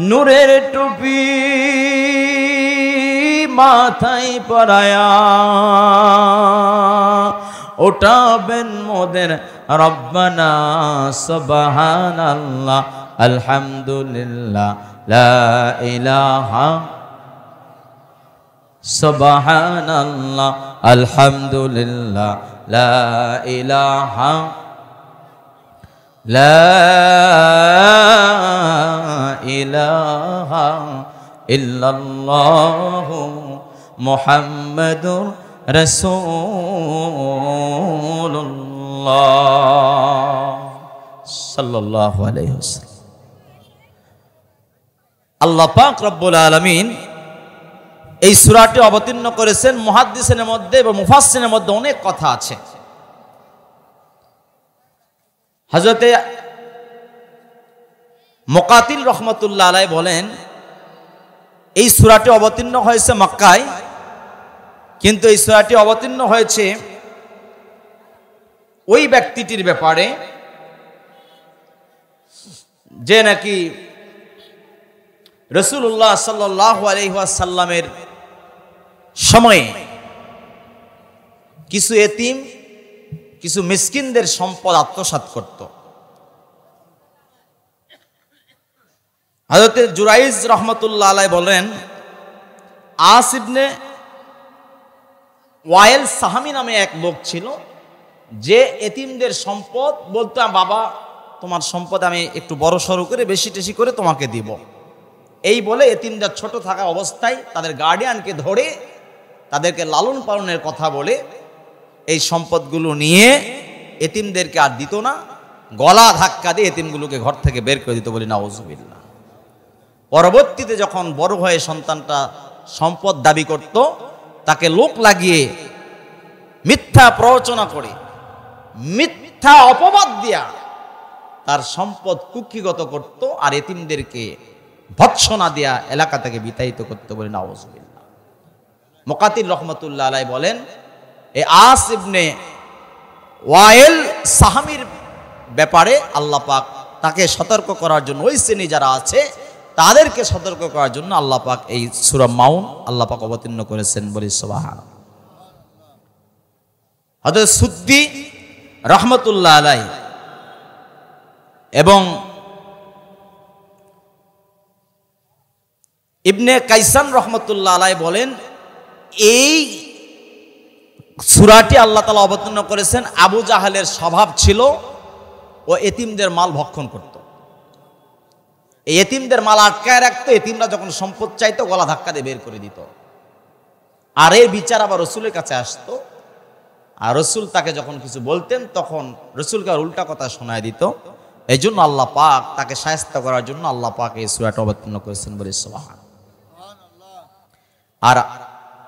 নূরের টুপি মাথায় পরায়া ওঠাবেন মোদের রব্বানা সুবহানাল্লাহ আলহামদুলিল্লাহ লা ইলাহা সুবহানাল্লাহ আলহামদুলিল্লাহ লা ইলাহা লা ইলাহা ইল্লাল্লাহু মুহাম্মাদুর রাসূলুল্লাহ সাল্লাল্লাহু আলাইহি ওয়াসাল্লাম। আল্লাহ পাক রব্বুল আলামিন এই সূরাটি অবতীর্ণ করেছেন। মুহাদ্দিসিনের মধ্যে এবং মুফাসসিরের মধ্যে অনেক কথা আছে। হযরতে মুকাতিল রহমাতুল্লাহ আলাইহি বলেন, এই সূরাটি অবতীর্ণ হয়েছে মক্কায়, কিন্তু এই সূরাটি অবতীর্ণ হয়েছে ওই ব্যক্তিটির ব্যাপারে যে নাকি রাসূলুল্লাহ সাল্লাল্লাহু আলাইহি ওয়াসাল্লামের সময়ে কিছু এতিম, কিছু মিসকিনদের সম্পদ আত্মসাৎ করত। হযরতে জুরাইজ রহমাতুল্লাহ আলাইহি বলেন, আস ইবনে ওয়াইল সাহামী নামে এক লোক ছিল, যে এতিমদের সম্পদ বলতো, বাবা তোমার সম্পদ আমি একটু বড় সড়ো করে বেশি টেশি করে তোমাকে দিব, এই বলে এতিমদের ছোট থাকা অবস্থায় তাদের গার্ডিয়ানকে ধরে তাদেরকে লালন পালনের কথা বলে এই সম্পদগুলো নিয়ে এতিমদেরকে আর দিত না, গলা ধাক্কা দিয়ে এতিমগুলোকে ঘর থেকে বের করে দিত, বলি নাউজুবিল্লাহ। পরবর্তীতে যখন বড় হয়ে সন্তানটা সম্পদ দাবি করত, তাকে লোক লাগিয়ে মিথ্যা প্ররোচনা করে, মিথ্যা অপবাদ দিয়া তার সম্পদ কুক্ষিগত করত, আর এতিমদেরকে ভৎসনা দিয়া এলাকা থেকে বিতাড়িত করতে বলে নাউজুবিল্লাহ। মুকাতিল রহমতুল্লাহ আলাইহি বলেন, এই আস ইবনে ওয়াইল সাহামীর ব্যাপারে আল্লাহ পাক তাকে সতর্ক করার জন্য, ওই শ্রেণী যারা আছে তাদেরকে সতর্ক করার জন্য আল্লাহ পাক এই সূরা মাউন আল্লাহ পাক অবতীর্ণ করেছেন, বলি সুবহানাল্লাহ। হযরত সুদ্দী রহমতুল্লাহ আলাইহি এবং ইবনে কাইসান রহমতুল্লাহ আলাইহি বলেন, এই সূরাটি আল্লাহ তাআলা অবতীর্ণ করেছেন। আবু জাহেলের স্বভাব ছিল ও এতিমদের মাল ভক্ষণ করত, এই এতিমদের মাল আটকায় রাখতো, এতিমরা যখন সম্পদ চাইতো গলা ধাক্কা দিয়ে বের করে দিত। আর এর বিচার আবার রসুলের কাছে আসতো, আর রসুল তাকে যখন কিছু বলতেন তখন রসুলকে আর উল্টা কথা শোনায় দিত। এই জন্য আল্লাহ পাক তাকে শায়েস্ত করার জন্য আল্লাহ পাক এই সূরাটা অবতীর্ণ করেছেন, বলে সুবহানাল্লাহ। আর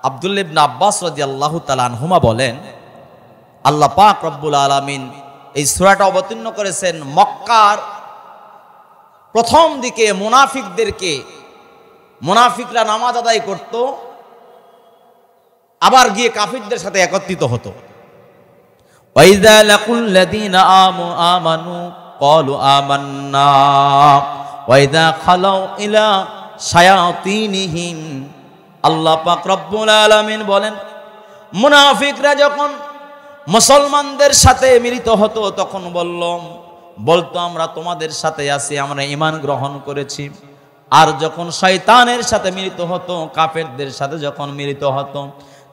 আব্দুল্লাহ ইবনে আব্বাস রাদিয়াল্লাহু তাআলা আনহুমা বলেন, আল্লাহ পাক রব্বুল আলামিন এই সূরাটা অবতীর্ণ করেছেন মক্কার প্রথম দিকে মুনাফিকদেরকে, মুনাফিকরা নামাজ আদায় করত, আবার গিয়ে কাফিরদের সাথে একত্রিত হতো। ওয়াইযা লাকুল লাযীনা আমানু ক্বালু আমান্না ওয়াইযা খালাউ ইলা শায়াতিনিহিম। আল্লাহ পাক রব্বুল আলামিন বলেন, মুনাফিকরা যখন মুসলমানদের সাথে মিলিত হতো তখন বলতো আমরা তোমাদের সাথে আছি, আমরা ঈমান গ্রহণ করেছি। আর যখন শয়তানের সাথে মিলিত হতো, কাফেরদের সাথে যখন মিলিত হতো,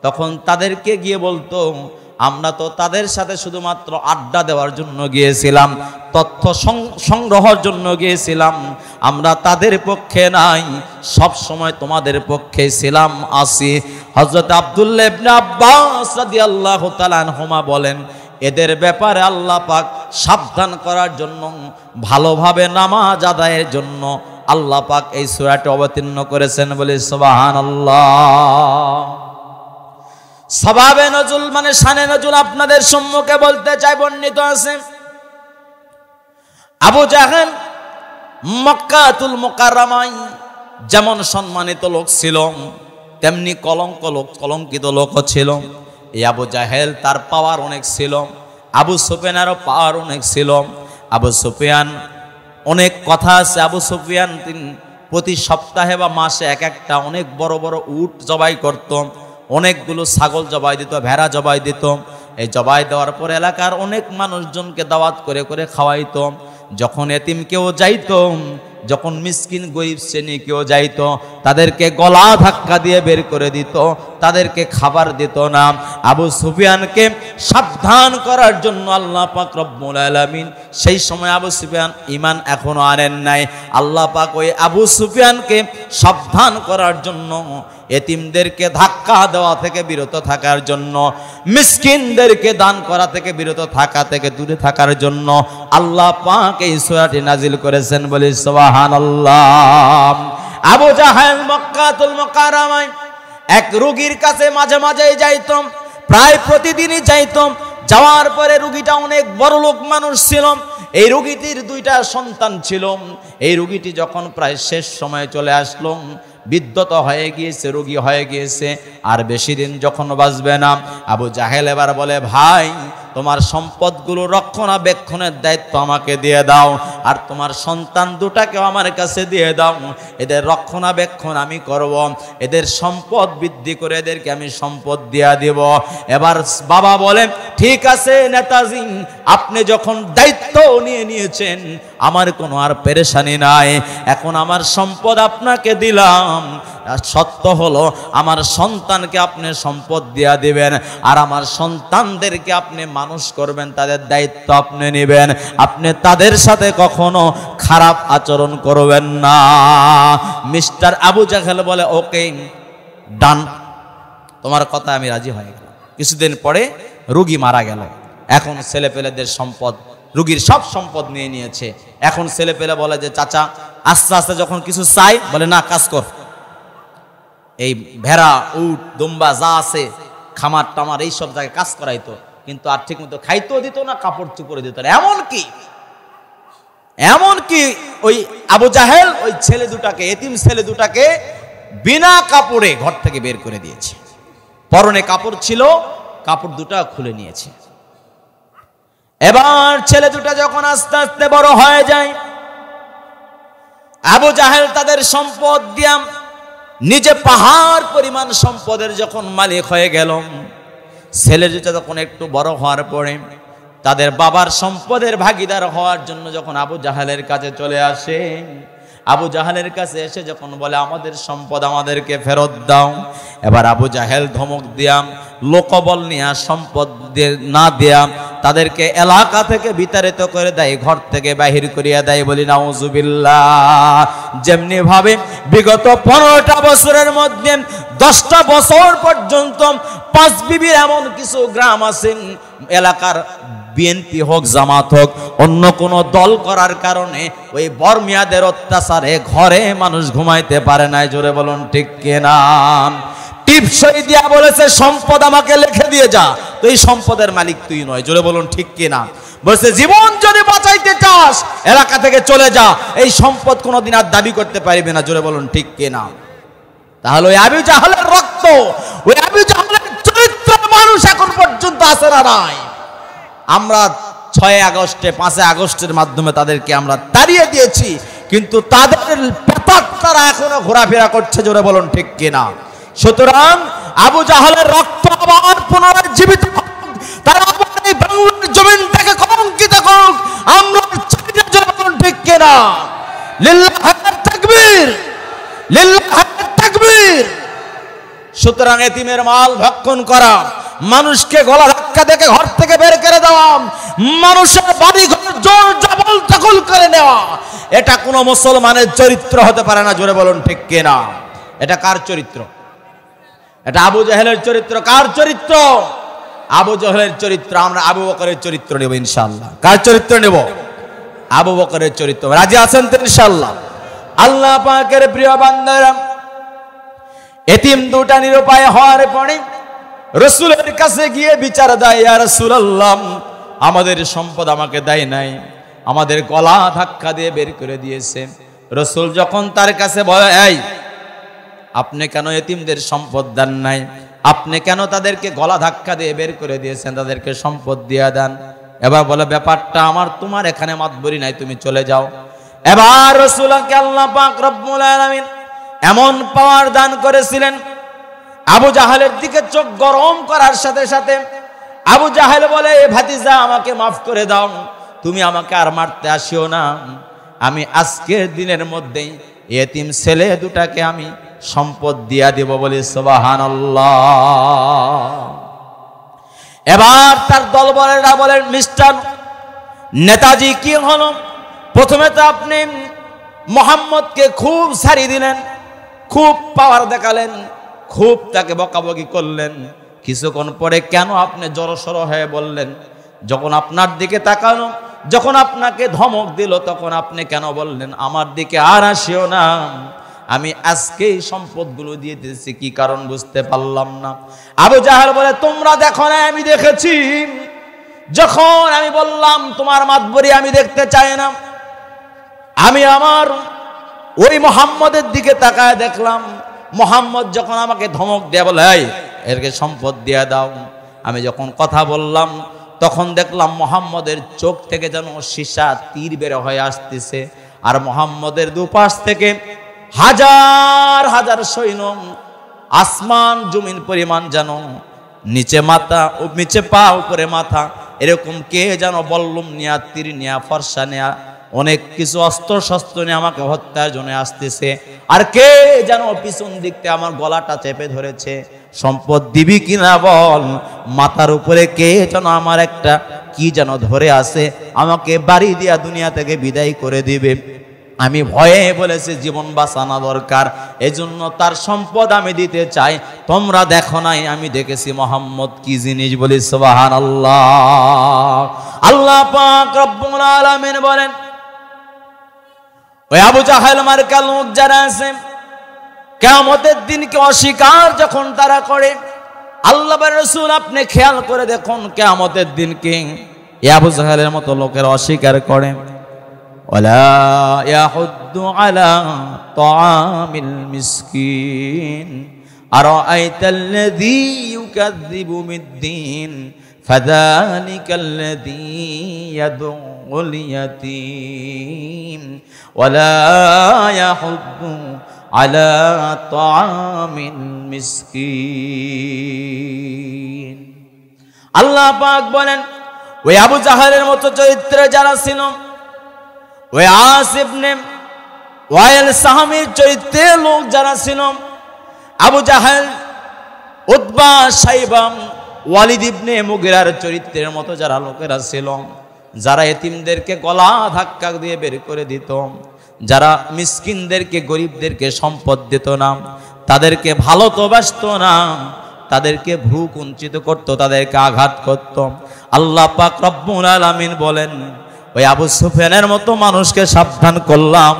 তখন তাদেরকে গিয়ে বলতো আমরা তো তাদের সাথে শুধুমাত্র আড্ডা দেওয়ার জন্য গিয়েছিলাম, তথ্য সংগ্রহের জন্য গিয়েছিলাম, আমরা তাদের পক্ষে নাই, সব সময় তোমাদের পক্ষে ছিলাম, আছি। হযরত আব্দুল্লাহ ইবনে আব্বাস রাদিয়াল্লাহু তাআলা আনহুমা বলেন, এদের ব্যাপারে আল্লাহ পাক সাবধান করার জন্য, ভালোভাবে নামাজ আদায়ের জন্য আল্লাহ পাক এই সূরাটি অবতীর্ণ করেছেন, বলে সুবহানাল্লাহ। সবাবে নজুল মানে শানে নজুল আপনাদের সম্মুখে বলতে চাই, বর্ণিত আছে আবু জাহেল মক্কাতুল মুকাররমায় যেমন সম্মানিত লোক ছিল, তেমনি কলঙ্কিত লোক ছিল। এই আবু জাহেল তার পাওয়ার অনেক ছিল, আবু সুফিয়ানেরও পাওয়ার অনেক ছিল। আবু সুফিয়ান অনেক কথা আছে, আবু সুফিয়ান প্রতি সপ্তাহে বা মাসে এক একটা অনেক বড় বড় উট জবাই করত, অনেকগুলো ছাগল জবাই দিত, ভেড়া জবাই দিত। এই জবাই দেওয়ার পর এলাকার অনেক মানুষজনকে দাওয়াত করে করে খাওয়াইতো। যখন এতিম কেউ যাইতো, যখন মিসকিন গরিব শ্রেণী কেউ যাইতো, তাদেরকে গলা ধাক্কা দিয়ে বের করে দিত, তাদেরকে খাবার দিত না। আবু সুফিয়ানকে সাবধান করার জন্য আল্লাহ পাক রব্বুল আলামিন, সেই সময় আবু সুফিয়ান ঈমান এখনো আনেন নাই, আল্লাহ পাক ওই আবু সুফিয়ানকে সাবধান করার জন্য, এতিমদেরকে ধাক্কা দেওয়া থেকে বিরত থাকার জন্য, মিসকিনদেরকে দান করা থেকে বিরত থাকা থেকে দূরে থাকার জন্য আল্লাহ পাক এই সূরাটি নাজিল করেছেন, বলে সুবহানাল্লাহ। আবু জাহেল মক্কাতুল মুকাররমায় এক রোগীর কাছে মাঝে মাঝেই যাইতো, প্রায় প্রতিদিনই যাইতো। যাওয়ার পরে রোগীটা অনেক বড় লোক মানুষ ছিল, এই রোগীটির দুইটা সন্তান ছিল। এই রোগীটি যখন প্রায় শেষ সময়ে চলে আসলো, বিদ্ধত হয়ে গিয়েছে, রোগী হয়ে গিয়েছে, আর বেশি দিন যখন বাঁচবে না, আবু জাহেল এবার বলে, ভাই তোমার সম্পদগুলো রক্ষণাবেক্ষণের দায়িত্ব আমাকে দিয়ে দাও, আর তোমার সন্তান দুটাকেও আমার কাছে দিয়ে দাও, এদের রক্ষণাবেক্ষণ আমি করব, এদের সম্পদ বৃদ্ধি করে এদেরকে আমি সম্পদ দিয়ে দেব। এবার বাবা বলেন, ঠিক আছে নেতাজি, আপনি যখন দায়িত্ব নিয়েছেন আমার কোনো আর পেরেশানি নাই, এখন আমার সম্পদ আপনাকে দিলাম, সত্য হলো আমার সন্তানকে আপনি সম্পদ দিয়া দিবেন, আর আমার সন্তানদেরকে আপনি মানুষ করবেন, তাদের দায়িত্ব আপনি নেবেন, আপনি তাদের সাথে কখনো খারাপ আচরণ করবেন না। মিস্টার আবু জাহেল বলে, ওকে ডান, তোমার কথা আমি রাজি হয়ে গেলাম। কিছুদিন পরে রোগী মারা গেল। এখন ছেলেপেলেদের সম্পদ, রোগীর সব সম্পদ নিয়ে নিয়েছে। এখন ছেলেপেলে বলে যে, চাচা আস্তে আস্তে যখন কিছু চাই, বলে না, কাজ কর, এই ভেড়া উট দুম্বা যা আছে খামার টামার এই সব জায়গায় কাজ করাইতো, কিন্তু আর ঠিক মতো খাইতেও দিত না, কাপড় চুপড়ে দিত না। এমনকি এমনকি ওই আবু জাহেল ওই ছেলে দুটাকে, এতিম ছেলে দুটাকে বিনা কাপড়ে ঘর থেকে বের করে দিয়েছে। পরনে কাপড় ছিল, কাপড় দুটা খুলে নিয়েছে। এবার ছেলে দুটা যখন আস্তে আস্তে বড় হয়ে যায়, আবু জাহেল তাদের সম্পদ দিয়া নিজে পাহাড় পরিমাণ সম্পদের যখন মালিক হয়ে গেল, ছেলে দুটা যখন একটু বড় হওয়ার পরে তাদের বাবার সম্পদের ভাগিদার হওয়ার জন্য যখন আবু জাহেলের কাছে চলে আসে, আবু জাহেলের কাছে এসে যখন বলে আমাদের সম্পদ আমাদেরকে ফেরত দাও, এবার আবু জাহেল ধমক দিয়া লোকবল নিয়ে সম্পদ না দেয়া তাদেরকে এলাকা থেকে বিতাড়িত করে দেয়, ঘর থেকে বাহির করিয়া দেয়। বলি নাউজুবিল্লাহ। যেমনি ভাবে বিগত 15টা বছরের মধ্যে 10টা বছর পর্যন্ত 5 বিবির এমন কিছু গ্রাম আছেন, এলাকার বিএনপি হোক জামাত হোক অন্য কোন দল করার কারণে ওই বর্মিয়াদের অত্যাচারে ঘরে মানুষ ঘুমাইতে পারে নাই। জোরে বলুন ঠিক কিনা? টিপসই দিয়া বলেছে সম্পদ আমাকে লিখে দিয়ে যা, তো এই সম্পদের মালিক তুই নয়। জোরে বলুন ঠিক কিনা? বলছে জীবন যদি বাঁচাইতে চাস এলাকা থেকে চলে যা, এই সম্পদ কোনোদিন আর দাবি করতে পারবে না। জোরে বলুন ঠিক কিনা? তাহলে ওই আবু জাহেলের রক্ত, ওই আবু জাহেলের চরিত্র মানুষ এখন পর্যন্ত আছে না নাই? আমরা 6 আগস্টে 5 আগস্টের মাধ্যমে তাদেরকে আমরা তাড়িয়ে দিয়েছি, কিন্তু তাদের পেতাত্তারা এখনো ঘোরাফেরা করছে। জোরে বলুন ঠিক কিনা? সুতরাং আবু জাহেলের রক্ত আবার পুনরায় জীবিত হোক, তারা আবার এই বাংলার জমিনটাকে কলঙ্কিত করুক, আমরা চাই না। জোরে বলুন ঠিক কিনা? লিল্লাহি তাকবীর, লিল্লাহি তাকবীর। সুতরাং এতিমের মাল ভক্ষণ করা, মানুষকে গলা ধাক্কা দেখে ঘর থেকে বের করে দেওয়া, মানুষের বাড়ি ঘর জোর জবল দখল করে নেওয়া, এটা কোনো মুসলমানের চরিত্র হতে পারে না। জোরে বলুন ঠিক কিনা? এটা কার চরিত্র? এটা আবু জাহেলের চরিত্র। কার চরিত্র? আবু জাহেলের চরিত্র। আমরা আবু বকরের চরিত্র নেব ইনশাআল্লাহ। কার চরিত্র নেব? আবু বকরের চরিত্র। রাজি আছেন তো ইনশাআল্লাহ? আল্লাহ পাকের প্রিয় বান্দারা, এতিম দুটা নিরুপায় হওয়ার পরে রাসূলের কাছে গিয়ে বিচার দেয়, ইয়া রাসূলুল্লাহ আমাদের সম্পদ আমাকে দেয় নাই, আমাদের গলা ধাক্কা দিয়ে বের করে দিয়েছে। রাসূল যখন তার কাছে বলে, এই আপনি কেন এতিমদের সম্পদ দেন নাই? আপনি কেন তাদেরকে গলা ধাক্কা দিয়ে বের করে দিয়েছেন? তাদেরকে সম্পদ দিয়ে দেন। এবার বলে ব্যাপারটা আমার, তোমার এখানে মাতবরি নাই, তুমি চলে যাও। এবার রাসূলকে আল্লাহ পাক রব্বুল আলামিন এমন পাওয়ার দান করেছিলেন, আবু জাহেলের দিকে চোখ গরম করার সাথে সাথে আবু জাহেল বলে, এ ভাতিজা আমাকে মাফ করে দাও, তুমি আমাকে আর মারতে আসিও না, আমি আজকের দিনের মধ্যেই এতিম ছেলে দুটাকে আমি সম্পদ দিয়া দেব। বলে সুবহানাল্লাহ। এবার তার দলবলেরা বলেন, মিস্টার নেতাজি কি হলো? প্রথমে তো আপনি মোহাম্মদকে খুব ছাড়ি দিলেন, খুব পাওয়ার দেখালেন, খুব তাকে বকাবকি করলেন, কিছুক্ষণ পরে কেন আপনি জড়সড় হয়ে বললেন? যখন আপনার দিকে তাকানো, যখন আপনাকে ধমক দিল, তখন আপনি কেন বললেন আমার দিকে আর আসিও না, আমি আজকেই সম্পদগুলো দিয়ে দিয়েছি? কি কারণ বুঝতে পারলাম না। আবু জাহেল বলে, তোমরা দেখো না, আমি দেখেছি। যখন আমি বললাম তোমার মাতবরি আমি দেখতে চাই না, আমি আমার ওই মোহাম্মদের দিকে তাকায় দেখলাম, মোহাম্মদ যখন আমাকে ধমক দিয়ে বলে, এই এরকে সম্পদ দিয়ে দাও, আমি যখন কথা বললাম তখন দেখলাম মোহাম্মদের চোখ থেকে যেন সীসা তীর বের হয়ে আসতেছে, আর মোহাম্মদের দুপাশ থেকে হাজার হাজার সৈন্য, আসমান জমিন পরিমাণ যেন, নিচে মাথা ও নিচে পা উপরে মাথা, এরকম কে যেন বল্লম নিয়া, তীর নিয়া, ফর্সা নেয়া, অনেক কিছু অস্ত্র শস্ত্র নিয়ে আমাকে হত্যার জন্য আসতেছে, আর কে যেন পিছন দিক থেকে আমার গলাটা চেপে ধরেছে। সম্পদ দিবি কিনা বল? মাথার উপরে কে যেন আমার একটা কি যেন ধরে আছে, আমাকে বাড়ি দিয়া দুনিয়া থেকে বিদায় করে দিবে। আমি ভয়ে বলেছি জীবন বাঁচানো দরকার, এজন্য তার সম্পদ আমি দিতে চাই। তোমরা দেখো নাই, আমি দেখেছি মোহাম্মদ কি জিনিস। বলি সুবহানাল্লাহ। আল্লাহ পাক রব্বুল আলামিন বলেন, ওই আবু জাহেল মার্কা লোক যারা আছে, কিয়ামতের দিনকে অস্বীকার যখন তারা করে, আল্লাহর রাসূল আপনি খেয়াল করে দেখুন, কিয়ামতের দিনকে আবু জাহেলের মতো লোকের অস্বীকার করে, ওয়ালা ইয়াহুদ্দু আলা তাআমিল মিসকিন আরাআইতাল্লাযী ইউকাযযিবু বিদ্দীন ফাযালিকাল্লাযী ইয়াদউল ইয়াতীম ওয়ালা ইয়াহুদ্দু আলা তাআমিল মিসকিন। আল্লাহ পাক বলেন, ওই আবু জাহালের মতো চরিত্রে যারা ছিল, ওই আস ইবনে ওয়াইল সাহামীর চরিত্রে লোক যারা ছিল, আবু জাহাল, উতবা, সাইবা, ওয়ালিদ ইবনে মুগিরার চরিত্রের মতো যারা লোকেরা ছিল, যারা এতিমদেরকে গলা ধাক্কা দিয়ে বের করে দিত, যারা মিসকিনদেরকে গরিবদেরকে সম্পদ দিত না, তাদেরকে ভালো তো বাসত না, তাদেরকে ভ্রু কুঞ্চিত করত, তাদেরকে আঘাত করত। আল্লাহ পাক রব্বুল আলামিন বলেন, ওই আবু সুফিয়ানের মতো মানুষকে সাবধান করলাম,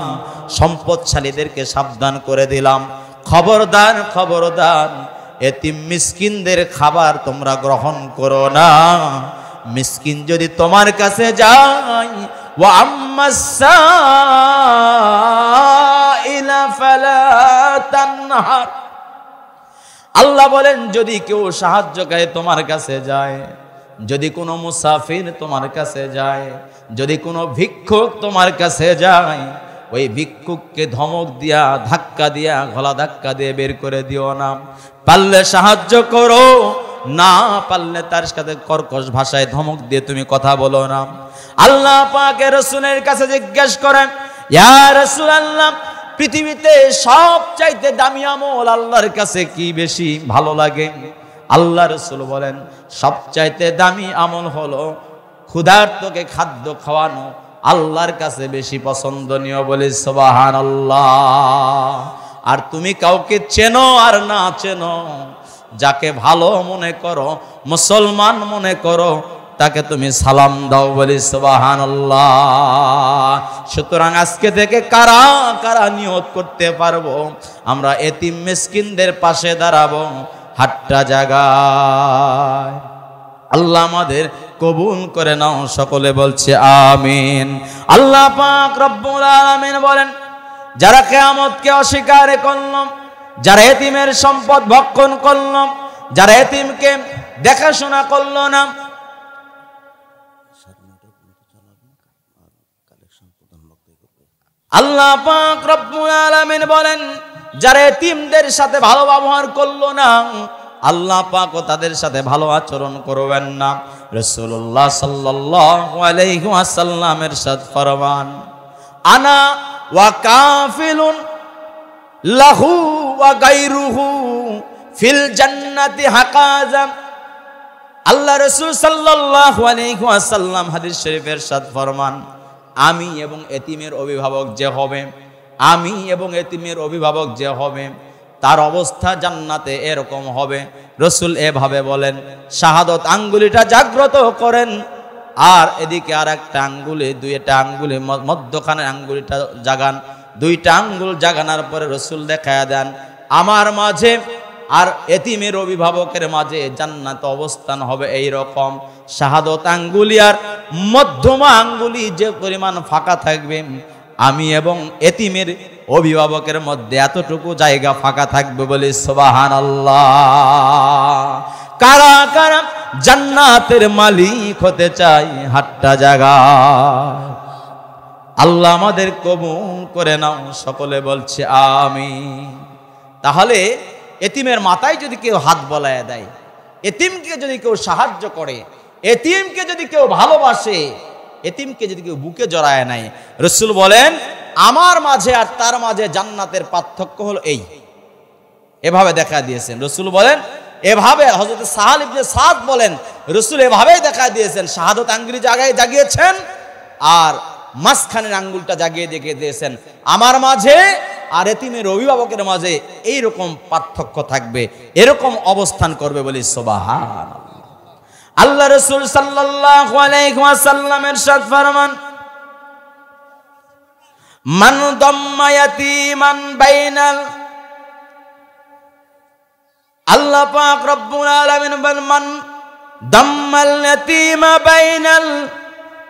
সম্পদশালীদেরকে সাবধান করে দিলাম, খবরদার খবরদার এতিম মিসকিনদের খাবার তোমরা গ্রহণ করো না। মিসকিন যদি তোমার কাছে যায়, ওয়া আম্মাস-সাইলা ফালা তানহার, আল্লাহ বলেন যদি কেউ সাহায্যকারী তোমার কাছে যায়, যদি কোনো মুসাফির তোমার কাছে যায়, যদি কোনো ভিক্ষুক তোমার কাছে যায়, ওই ভিক্ষুককে ধমক দিয়া, ধাক্কা দিয়া, গলা ধাক্কা দিয়ে বের করে দিও না। পারলে সাহায্য করো, না পারলে তার সাথে কর্কশ ভাষায় ধমক দিয়ে তুমি কথা বলো না। আল্লাহ পাকের রাসূলের কাছে জিজ্ঞেস করেন, ইয়া রাসূলুল্লাহ, পৃথিবীতে সবচাইতে দামি আমল আল্লাহর কাছে কি বেশি ভালো লাগে? আল্লাহ রাসূল বলেন, সবচাইতে দামি আমল হলো ক্ষুধার্তকে খাদ্য খাওয়ানো, আল্লাহর কাছে বেশি পছন্দনীয়। বলে সুবহানাল্লাহ। আর তুমি কাউকে চেনো আর না চেনো, যাকে ভালো মনে করো, মুসলমান মনে করো, তাকে তুমি সালাম দাও। বলি সুবহানাল্লাহ। সুতরাং আজকে থেকে কারা কারা নিয়ত করতে পারবো আমরা এতিম মিসকিনদের পাশে দাঁড়াবো হাট্টা জায়গায়? আল্লাহ আমাদের কবুল করে নাও, সকলে বলছে আমিন। আল্লাহ পাক রব্বুল আলামিন বলেন, যারা কিয়ামতকে অস্বীকার করলো, যারা এতিমের সম্পদ ভক্ষণ করলো, যারা এতিমকে দেখাশোনা করলো না, আল্লাহ পাক রব্বুল আলামিন বলেন, যারা এতিমদের সাথে ভালো ব্যবহার করলো না, আল্লাহ পাকও তাদের সাথে ভালো আচরণ করবেন না। রাসূলুল্লাহ সাল্লাল্লাহু আলাইহি ওয়াসাল্লামের ইরশাদ ফরমান, আনা ওয়া কাফিলুন লাহু ওয়া গায়রুহু ফিল জান্নাতি হাকাযা। আল্লাহ রাসূল সাল্লাল্লাহু আলাইহি ওয়াসাল্লাম হাদিস শরীফের ইরশাদ ফরমান, আমি এবং এতিমের অভিভাবক যে হবে, আমি এবং এতিমের অভিভাবক যে হবে, তার অবস্থা জান্নাতে এরকম হবে। রাসূল এভাবে বলেন, শাহাদত আঙ্গুলিটা জাগ্রত করেন, আর এদিকে আর একটা আঙ্গুলে, দুইটা আঙ্গুলে মধ্যখানে আঙ্গুলিটা জাগান। দুইটা আঙ্গুল জাগানোর পরে রাসূল দেখায়া দেন, আমার মাঝে আর এতিমের অভিভাবকের মাঝে জান্নাত অবস্থান হবে এই রকম। শাহাদত আঙ্গুলি আর মধ্যমা আঙ্গুলি যে পরিমাণ ফাঁকা থাকবে, আমি এবং এতিমের অভিভাবকের মধ্যে এতটুকু জায়গা ফাঁকা থাকবে। বলে সুবহানাল্লাহ। কারা কারা জান্নাতের মালিক হতে চাই হাট্টা জায়গা? আল্লাহ আমাদের কবুল করে নাও, সকলে বলছে আমিন। তাহলে এতিমের মাথায় যদি কেউ হাত বলায় দেয়, এতিমকে যদি কেউ সাহায্য করে, এতিমকে যদি কেউ ভালোবাসে, এতিমকে যদি কেউ বুকে জড়ায় নেয়, রাসূল বলেন আমার মাঝে আর তার মাঝে জান্নাতের পার্থক্য হলো এই। এভাবে দেখা দিয়েছেন রাসূল বলেন, এভাবে হযরত সাহাল ইবনে সাদ বলেন, রাসূল এভাবেই দেখা দিয়েছেন। শাহাদত আঙ্গুলি জায়গায় জাগিয়েছেন আর মাঝখানের আঙ্গুলটা জাগিয়ে দেখে দিয়েছেন, আমার মাঝে আর এতিমের অভিভাবকের মাঝে এই রকম পার্থক্য থাকবে, এরকম অবস্থান করবে। বলি সুবহানাল্লাহ। আল্লাহ রাসূল সাল্লাল্লাহু আলাইহি ওয়াসাল্লামের ইরশাদ ফরমান, মান দাম্মা ইয়াতীমান বাইনাল, আল্লাহ পাক রব্বুল আলামিন বলেন, মান দাম্মাল ইয়াতীমা বাইনাল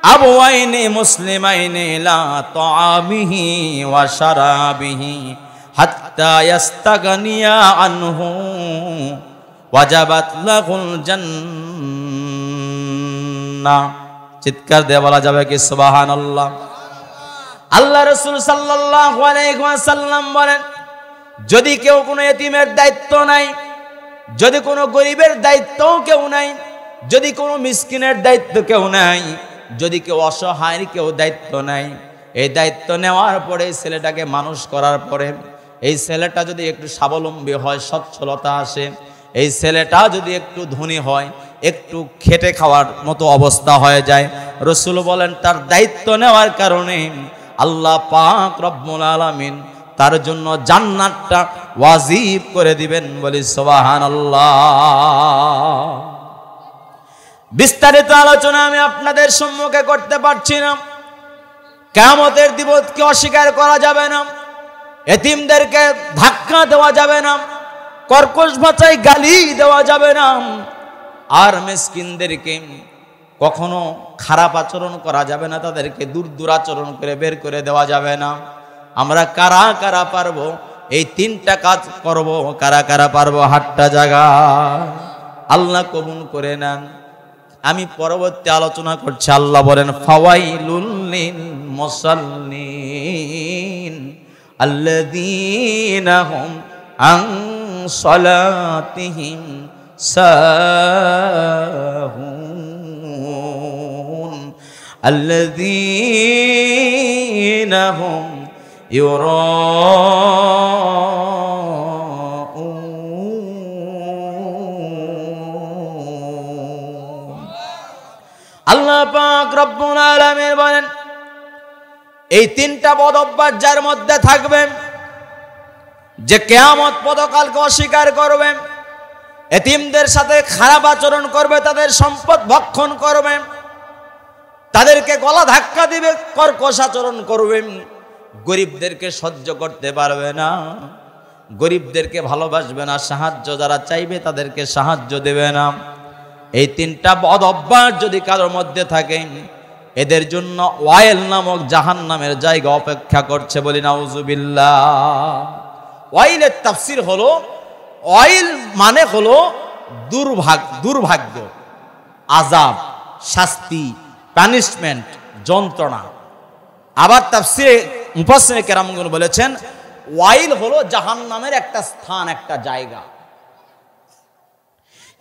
আবওয়াইনি মুসলিমাইনি লা তাআমিহি ওয়া শারাবিহি হাত্তা ইয়াস্তাগনিয়া আনহু ওয়াজাবাত লাহুল জান্নাহ। চিৎকার দিয়ে বলা যাবে কি সুবহানাল্লাহ? আল্লাহ রাসূল সাল্লাল্লাহু আলাইহি ওয়াসাল্লাম বলেন, যদি কেউ কোনো এতিমের দায়িত্ব নাই, যদি কোনো গরিবের দায়িত্ব কেউ নাই, যদি কোনো মিসকিনের দায়িত্ব কেউ নাই, যদি কেউ অসহায়ের কেউ দায়িত্ব নাই, এই দায়িত্ব নেওয়ার পরে ছেলেটাকে মানুষ করার পরে এই ছেলেটা যদি একটু স্বাবলম্বী হয়, সচ্ছলতা আসে, এই ছেলেটা যদি একটু ধনী হয়, একটু খেটে খাওয়ার মতো অবস্থা হয়ে যায়, রাসূল বলেন তার দায়িত্ব নেওয়ার কারণে আল্লাহ পাক রব্বুল আলামিন তার জন্য জান্নাতটা ওয়াজিব করে দিবেন। বলি সুবহানাল্লাহ। বিস্তারিত আলোচনা আমি আপনাদের সম্মুখে করতে পারছি না। কিয়ামতের দিবসকে অস্বীকার করা যাবে না, এতিমদেরকে ধাক্কা দেওয়া যাবে না, কর্কশ ভাষায় গালি দেওয়া যাবে না, আর মিসকিনদেরকে কখনো খারাপ আচরণ করা যাবে না, তাদেরকে দূর আচরণ করে বের করে দেওয়া যাবে না। আমরা কারা কারা পারবো এই তিনটা কাজ করব? কারা কারা পারবো? হাতটা জায়গা আল্লাহ কবুল করে নেন। আমি পরবর্তী আলোচনা করছি। আল্লাহ বলেন, ফাওয়াইলুল লিল মুসাল্লিন আল্লাযীনা হুম আন সালাতিহিম সাহুন আল্লাযীনা হুম আল্লাহ পাক রব্বুল আলামিন বলেন, এই তিনটা বদ অভ্যাস যার মধ্যে থাকবে, যে কিয়ামত পরকালকে অস্বীকার করবে, এতিমদের সাথে খারাপ আচরণ করবে, তাদের সম্পদ ভক্ষণ করবে, তাদেরকে গলা ধাক্কা দিবে, কর্কশ আচরণ করবে, গরিবদেরকে সহ্য করতে পারবে না, গরিবদেরকে ভালোবাসবে না, সাহায্য যারা চাইবে তাদেরকে সাহায্য দেবে না, এই তিনটা বদ অভ্যাস যদি কারোর মধ্যে থাকে, এদের জন্য ওয়াইল নামক জাহান্নামের জায়গা অপেক্ষা করছে। বলি নাউজুবিল্লাহ। ওয়াইলের তাফসীর হলো, ওয়াইল মানে হলো দুর্ভাগ্য, আযাব, শাস্তি, পানিশমেন্ট, যন্ত্রণা। আবার তাফসীরে মুফাসসিরে কেরামগণ বলেছেন, ওয়াইল হলো জাহান্নামের একটা স্থান, একটা জায়গা।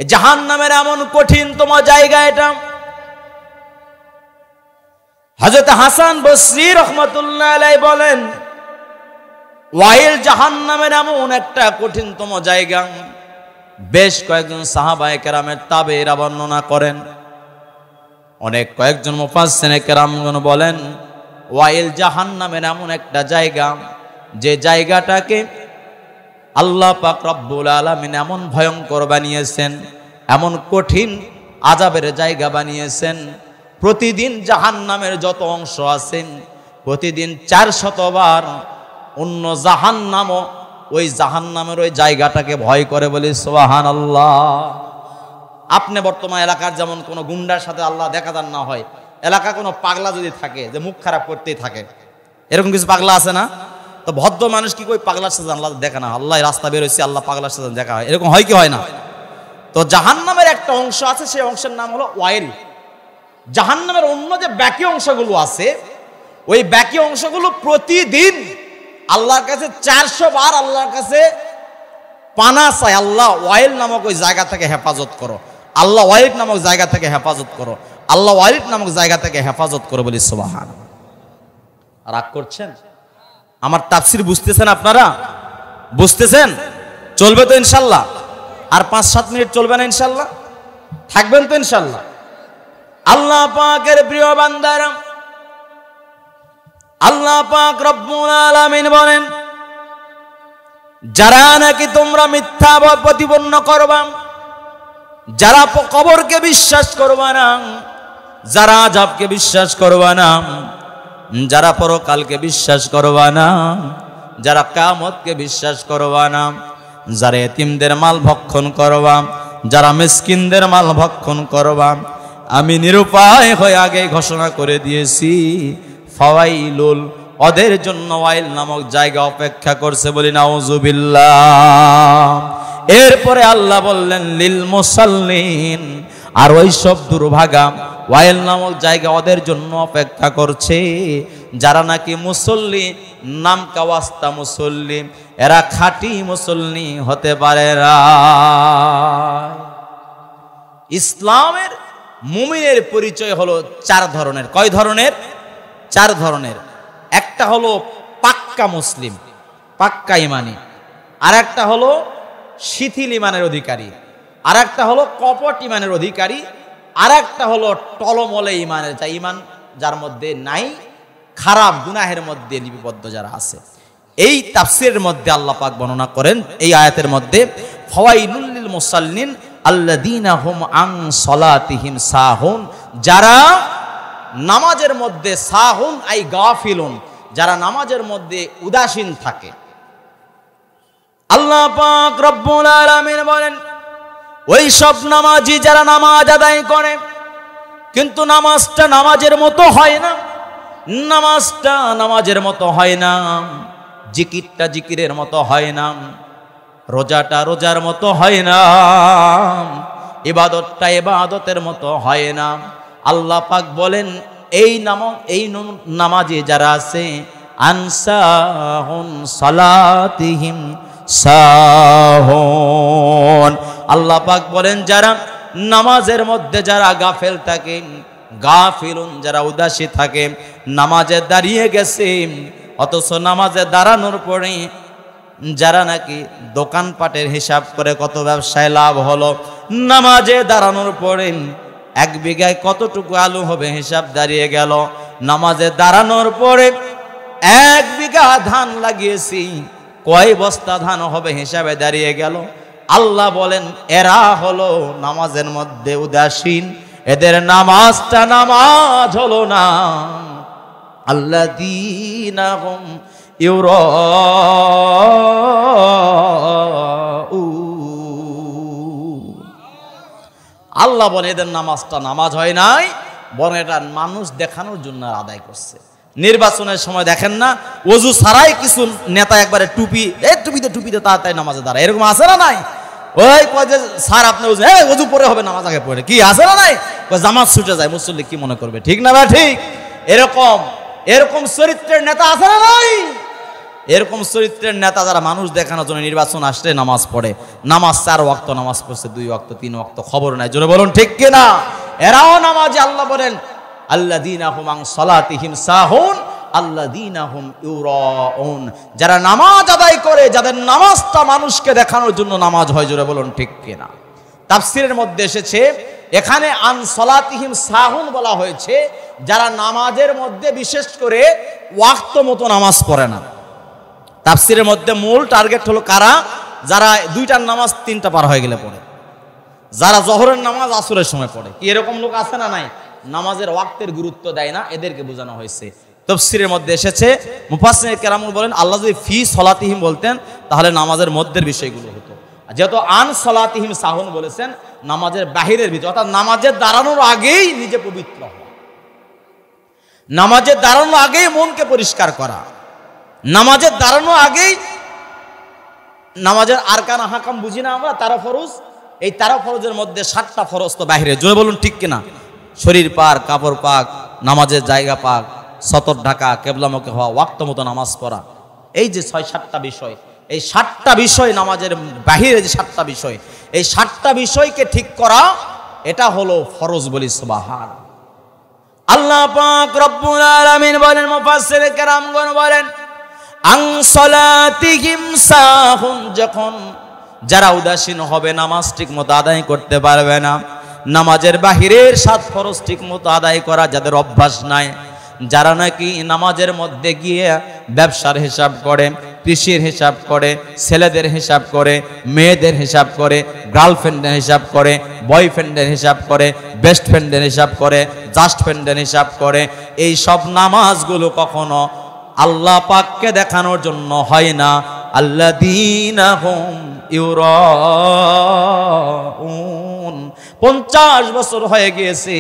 জাহান্নামের এমন কঠিনতম জায়গা এটা। হযরত হাসান বসরি রাহমাতুল্লাহ আলাইহি বলেন, ওয়াইল জাহান্নামের এমন একটা কঠিনতম জায়গা। বেশ কয়েকজন সাহাবায়ে কেরামের তাবেঈরা বর্ণনা করেন, অনেক কয়েকজন মুফাসসিরে কেরামগণ বলেন, ওয়াইল জাহান্নামের এমন একটা জায়গা, যে জায়গাটাকে আল্লাহ পাক রব্বুল আলামিন এমন ভয়ঙ্কর বানিয়েছেন, এমন কঠিন আযাবের জায়গা বানিয়েছেন। প্রতিদিন জাহান্নামের যত অংশ আছেন, প্রতিদিন 400 বার অন্য জাহান্নামও ওই জাহান্নামের ওই জায়গাটাকে ভয় করে। বলি সুবহানাল্লাহ। আপনি বর্তমান এলাকার যেমন কোনো গুন্ডার সাথে আল্লাহ দেখা যান না হয়, এলাকা কোনো পাগলা যদি থাকে যে মুখ খারাপ করতেই থাকে, এরকম কিছু পাগলা আছে না? তো ভদ্র মানুষ কি কই পাগলার সাথে আল্লাহ দেখা না, আল্লাহ রাস্তা বের হয়েছে, আল্লাহ পাগলার সাথে দেখা হয়, এরকম হয় কি হয় না? তো জাহান্নামের একটা অংশ আছে, সেই অংশের নাম হলো ওয়াইল। জাহান্নামের অন্য যে বাকি অংশগুলো আছে, ওই বাকি অংশগুলো প্রতিদিন আল্লাহর কাছে 400 বার আল্লাহর কাছে পানা চায়, আল্লাহ ওয়াইল নামক ওই জায়গা থেকে হেফাজত করো, আল্লাহ ওয়াইল নামক জায়গা থেকে হেফাজত করো, আল্লাহ ওয়াইল নামক জায়গা থেকে হেফাজত করো। বলি সুবহানাল্লাহ। রাগ করছেন? আমার তাফসীর বুঝতেছেন আপনারা? বুঝতেছেন? চলবে তো ইনশাল্লাহ? আর 5-7 মিনিট চলবে না ইনশাল্লাহ? থাকবেন তো ইনশাল্লাহ? আল্লাহ পাকের প্রিয় বান্দারা, আল্লাহ পাক রব্বুল আলামিন বলেন, যারা নাকি তোমরা মিথ্যা প্রতিপন্ন করবা, যারা কবরকে বিশ্বাস করবা না, যারা আযাবকে বিশ্বাস করবা না, যারা পরকালকে বিশ্বাস করবা না, যারা কিয়ামতকে বিশ্বাস করবা না, যারা এতিমদের মাল ভক্ষণ করবা, যারা মিসকিনদের মাল ভক্ষণ করবা, আমি নিরুপায় হয়ে আগে ঘোষণা করে দিয়েছি, ফাওয়াইলুল, ওদের জন্য ওয়াইল নামক জায়গা অপেক্ষা করছে, বলি নাউজুবিল্লাহ। এরপরে আল্লাহ বললেন লিল মুসাল্লিন, আর ওই সব দুর্ভাগা ওয়াইল নামক জায়গা ওদের জন্য অপেক্ষা করছে যারা নাকি মুসল্লি, নাম কাওয়াস্তা মুসল্লি, এরা খাঁটি মুসল্লি হতে পারে না। ইসলামের মুমিনের পরিচয় হলো চার ধরনের। কয় ধরনের? চার ধরনের। একটা হলো পাক্কা মুসলিম, পাক্কা ইমানি, আর একটা হলো শিথিল ইমানের অধিকারী, আর একটা হলো কপট ইমানের অধিকারী, আর একটা হলো টলমলে ইমানের, যা ইমান যার মধ্যে নাই, খারাপ গুনাহের মধ্যে লিপিবদ্ধ যারা আছে। এই তাফসীরের মধ্যে আল্লাহ পাক বর্ণনা করেন এই আয়াতের মধ্যে, ফাওয়াইলুল লিল মুসাল্লিন আল্লাযীনা হুম আন সালাতিহিম সাহুন, যারা নামাজের মধ্যে, সাহুন আই গাফিলুন, যারা নামাজের মধ্যে উদাসীন থাকে। আল্লাহ পাক রব্বুল আলামিন বলেন, ওই সব নামাজি যারা নামাজ আদায় করে কিন্তু নামাজটা নামাজের মতো হয় না, নামাজটা নামাজের মতো হয় না, জিকিরটা জিকিরের মতো হয় না, রোজাটা রোজার মতো হয় না, ইবাদতটা ইবাদতের মতো হয় না। আল্লাহ পাক বলেন এই নামাজে যারা আছে, আনসাহুন সালাতিহিম সাহুন, আল্লাহ পাক বলেন যারা নামাজের মধ্যে যারা গাফেল থাকে, গাফিলুন যারা উদাসী থাকে, নামাজে দাঁড়িয়ে গেছে অথচ নামাজে দাঁড়ানোর পরে যারা নাকি দোকানপাটের হিসাব করে কত ব্যবসায় লাভ হলো, নামাজে দাঁড়ানোর পরে 1 বিঘায় কতটুকু আলু হবে হিসাব দাঁড়িয়ে গেল, নামাজে দাঁড়ানোর পরে 1 বিঘা ধান লাগিয়েছি কয় বস্তা ধান হবে হিসাবে দাঁড়িয়ে গেল। আল্লাহ বলেন এরা হলো নামাজের মধ্যে উদাসীন, এদের নামাজটা নামাজ হলো না। আল্লাযীনা হুম ইউরাউন, আল্লাহ বলে এদের নামাজটা নামাজ হয় নাই, বরং এটা মানুষ দেখানোর জন্য আদায় করছে। নির্বাচনের সময় দেখেন না, ওযু ছাড়াই কিছু নেতা একবারে টুপিতে তাড়াতাড়ি নামাজে দাঁড়ায়, এরকম আছে না নাই? ওই কয় যে স্যার আপনি ওযু পরে হবে, নামাজ আগে পড়ে, কি আছে না নাই? জামাত ছুটে যায়, মুসল্লি কি মনে করবে, ঠিক না ভাই? ঠিক এরকম চরিত্রের নেতা আছে না নাই? এরকম চরিত্রের নেতা যারা মানুষ দেখানোর জন্য নির্বাচন আসলে নামাজ পড়ে, নামাজ 4 ওয়াক্ত নামাজ পড়ছে, 2 ওয়াক্ত 3 ওয়াক্ত খবর নাই, জোরে বলুন ঠিক কিনা? এরাও নামাজে আল্লাহ বলেন আল্লাযীনা হুম আন সালাতিহিম সাহুন আল্লাযীনা হুম ইউরাউন, যারা নামাজ আদায় করে, যাদের নামাজটা মানুষকে দেখানোর জন্য নামাজ হয়, জোরে বলুন ঠিক কিনা? তাফসীরের মধ্যে এসেছে এখানে আন সালাতিহিম সাহুন বলা হয়েছে যারা নামাজের মধ্যে বিশেষ করে ওয়াক্ত মতো নামাজ পড়ে না। তাফসীরের মধ্যে মূল টার্গেট হলো কারা? যারা 2টার নামাজ 3টা পার হয়ে গেলে পড়ে, যারা জোহরের নামাজ আসরের সময় পড়ে। কি এরকম লোক আছে না নাই? নামাজের ওয়াক্তের গুরুত্ব দেয় না, এদেরকে বোঝানো হয়েছে। তাফসীরের মধ্যে এসেছে, মুফাসসির কেরামুল বলেন আল্লাহ যদি ফি সলাতিহিম বলতেন তাহলে নামাজের মধ্যের বিষয়গুলো হতো, যেহেতু আন সলাতিহিম সাহুন বলেছেন নামাজের বাহিরের ভিতর, অর্থাৎ নামাজের দাঁড়ানোর আগেই নিজে পবিত্র হওয়া, নামাজের দাঁড়ানোর আগেই মনকে পরিষ্কার করা, নামাজের দাঁড়ানোর আগেই নামাজের আরকান হাকাম বুঝি না আমরা, 13 ফরজ, এই 13 ফরজের মধ্যে 7টা ফরজ তো বাহিরে, জোরে বলুন ঠিক কিনা? শরীর পাক, কাপড় পাক, নামাজের জায়গা পাক, সতর ঢাকা, কেবলামুখী হওয়া, ওয়াক্ত মতো নামাজ পড়া, এই যে 6-7টা বিষয়, এই 7টা বিষয় নামাজের বাহিরে যে 7টা বিষয়, এই 7টা বিষয়কে ঠিক করা, এটা হলো ফরজ বলি সুবহান। আল্লাহ পাক রব্বুল আলামিন বলেন, মুফাসসির কেরামগণ বলেন আন সালাতিহিম সাহুন, যখন যারা উদাসীন হবে, নামাজ ঠিক মতো আদায় করতে পারবে না, নামাজের বাহিরের 7 ফরজ ঠিক মতো আদায় করা যাদের অভ্যাস নাই, যারা নাকি নামাজের মধ্যে গিয়ে ব্যবসার হিসাব করে, কৃষির হিসাব করে, ছেলেদের হিসাব করে, মেয়েদের হিসাব করে, গার্লফ্রেন্ডের হিসাব করে, বয়ফ্রেন্ডের হিসাব করে, বেস্ট ফ্রেন্ডের হিসাব করে, জাস্ট ফ্রেন্ডের হিসাব করে, এই সব নামাজগুলো কখনো আল্লাহ পাককে দেখানোর জন্য হয় না। আল্লাযীনা হুম ইউরাউন, 50 বছর হয়ে গিয়েছে,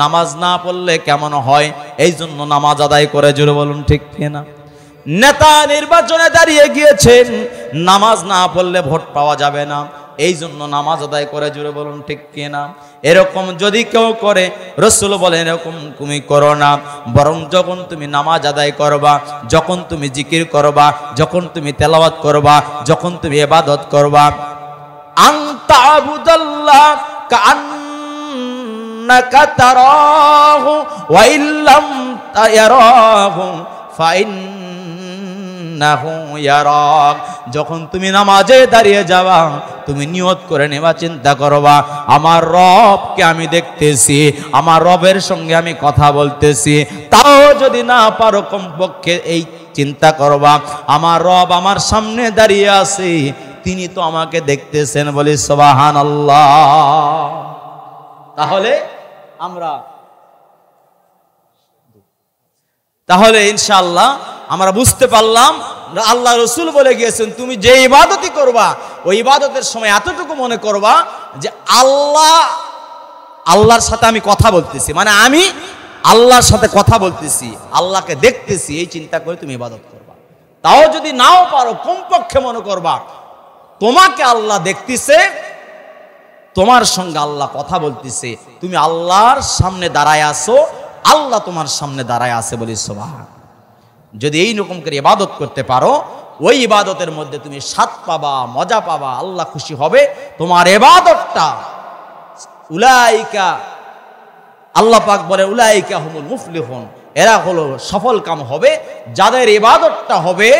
নামাজ না পড়লে কেমন হয়, এই জন্য নামাজ আদায় করে, জোরে বলুন ঠিক কিনা। নেতা নির্বাচনে দাঁড়িয়ে গিয়েছেন, নামাজ না পড়লে ভোট পাওয়া যাবে না, এই জন্য নামাজ আদায় করে, জোরে বলুন ঠিক কিনা। এরকম যদি কেউ করে, রাসূল বলেন এরকম তুমি করো না, বরং যখন তুমি নামাজ আদায় করবা, যখন তুমি জিকির করবা, যখন তুমি তেলাওয়াত করবা, যখন তুমি ইবাদত করবা, আনতা আবুদাল্লাহ কান্নাকা তারাহু ওয়া ইল্লাম তারাহু ফাইন্নাহু ইয়ারাক। যখন তুমি নামাজে দাঁড়িয়ে যাবা, তুমি নিয়ত করে নেবা, চিন্তা করবা, আমার রবকে আমি দেখতেছি, আমার রবের সঙ্গে আমি কথা বলতেছি। তাও যদি না পারো, কমপক্ষে এই চিন্তা করবা, আমার রব আমার সামনে দাঁড়িয়ে আছে, তিনি তো আমাকে দেখতেছেন, বলি সুবহানাল্লাহ। তাহলে ইনশাআল্লাহ আমরা বুঝতে পারলাম, আল্লাহ রসুল বলে গিয়েছেন তুমি যে ইবাদতই করবা, ওই ইবাদতের সময় এতটুকু মনে করবা যে আল্লাহর সাথে আমি কথা বলতেছি, মানে আমি আল্লাহর সাথে কথা বলতেছি, আল্লাহকে দেখতেছি, এই চিন্তা করে তুমি ইবাদত করবা। তাও যদি নাও পারো, কমপক্ষে মনে করবা তোমাকে আল্লাহ দেখতেছে, তোমার সঙ্গে আল্লাহ কথা বলতেছে, তুমি আল্লাহর সামনে দাঁড়ায় আছো, আল্লাহ তোমার সামনে দাঁড়ায় আছে, বলি সুবহান। যদি এই রকম করে ইবাদত করতে পারো, ওই ইবাদতের মধ্যে তুমি স্বাদ পাবা, মজা পাবা, আল্লাহ খুশি হবে। তোমার ইবাদতটা উলাইকা, আল্লাহ পাক বলে উলাইকা হুমুল মুফলিহুন, এরা হলো সফল কাম হবে, যাদের ইবাদতটা হবে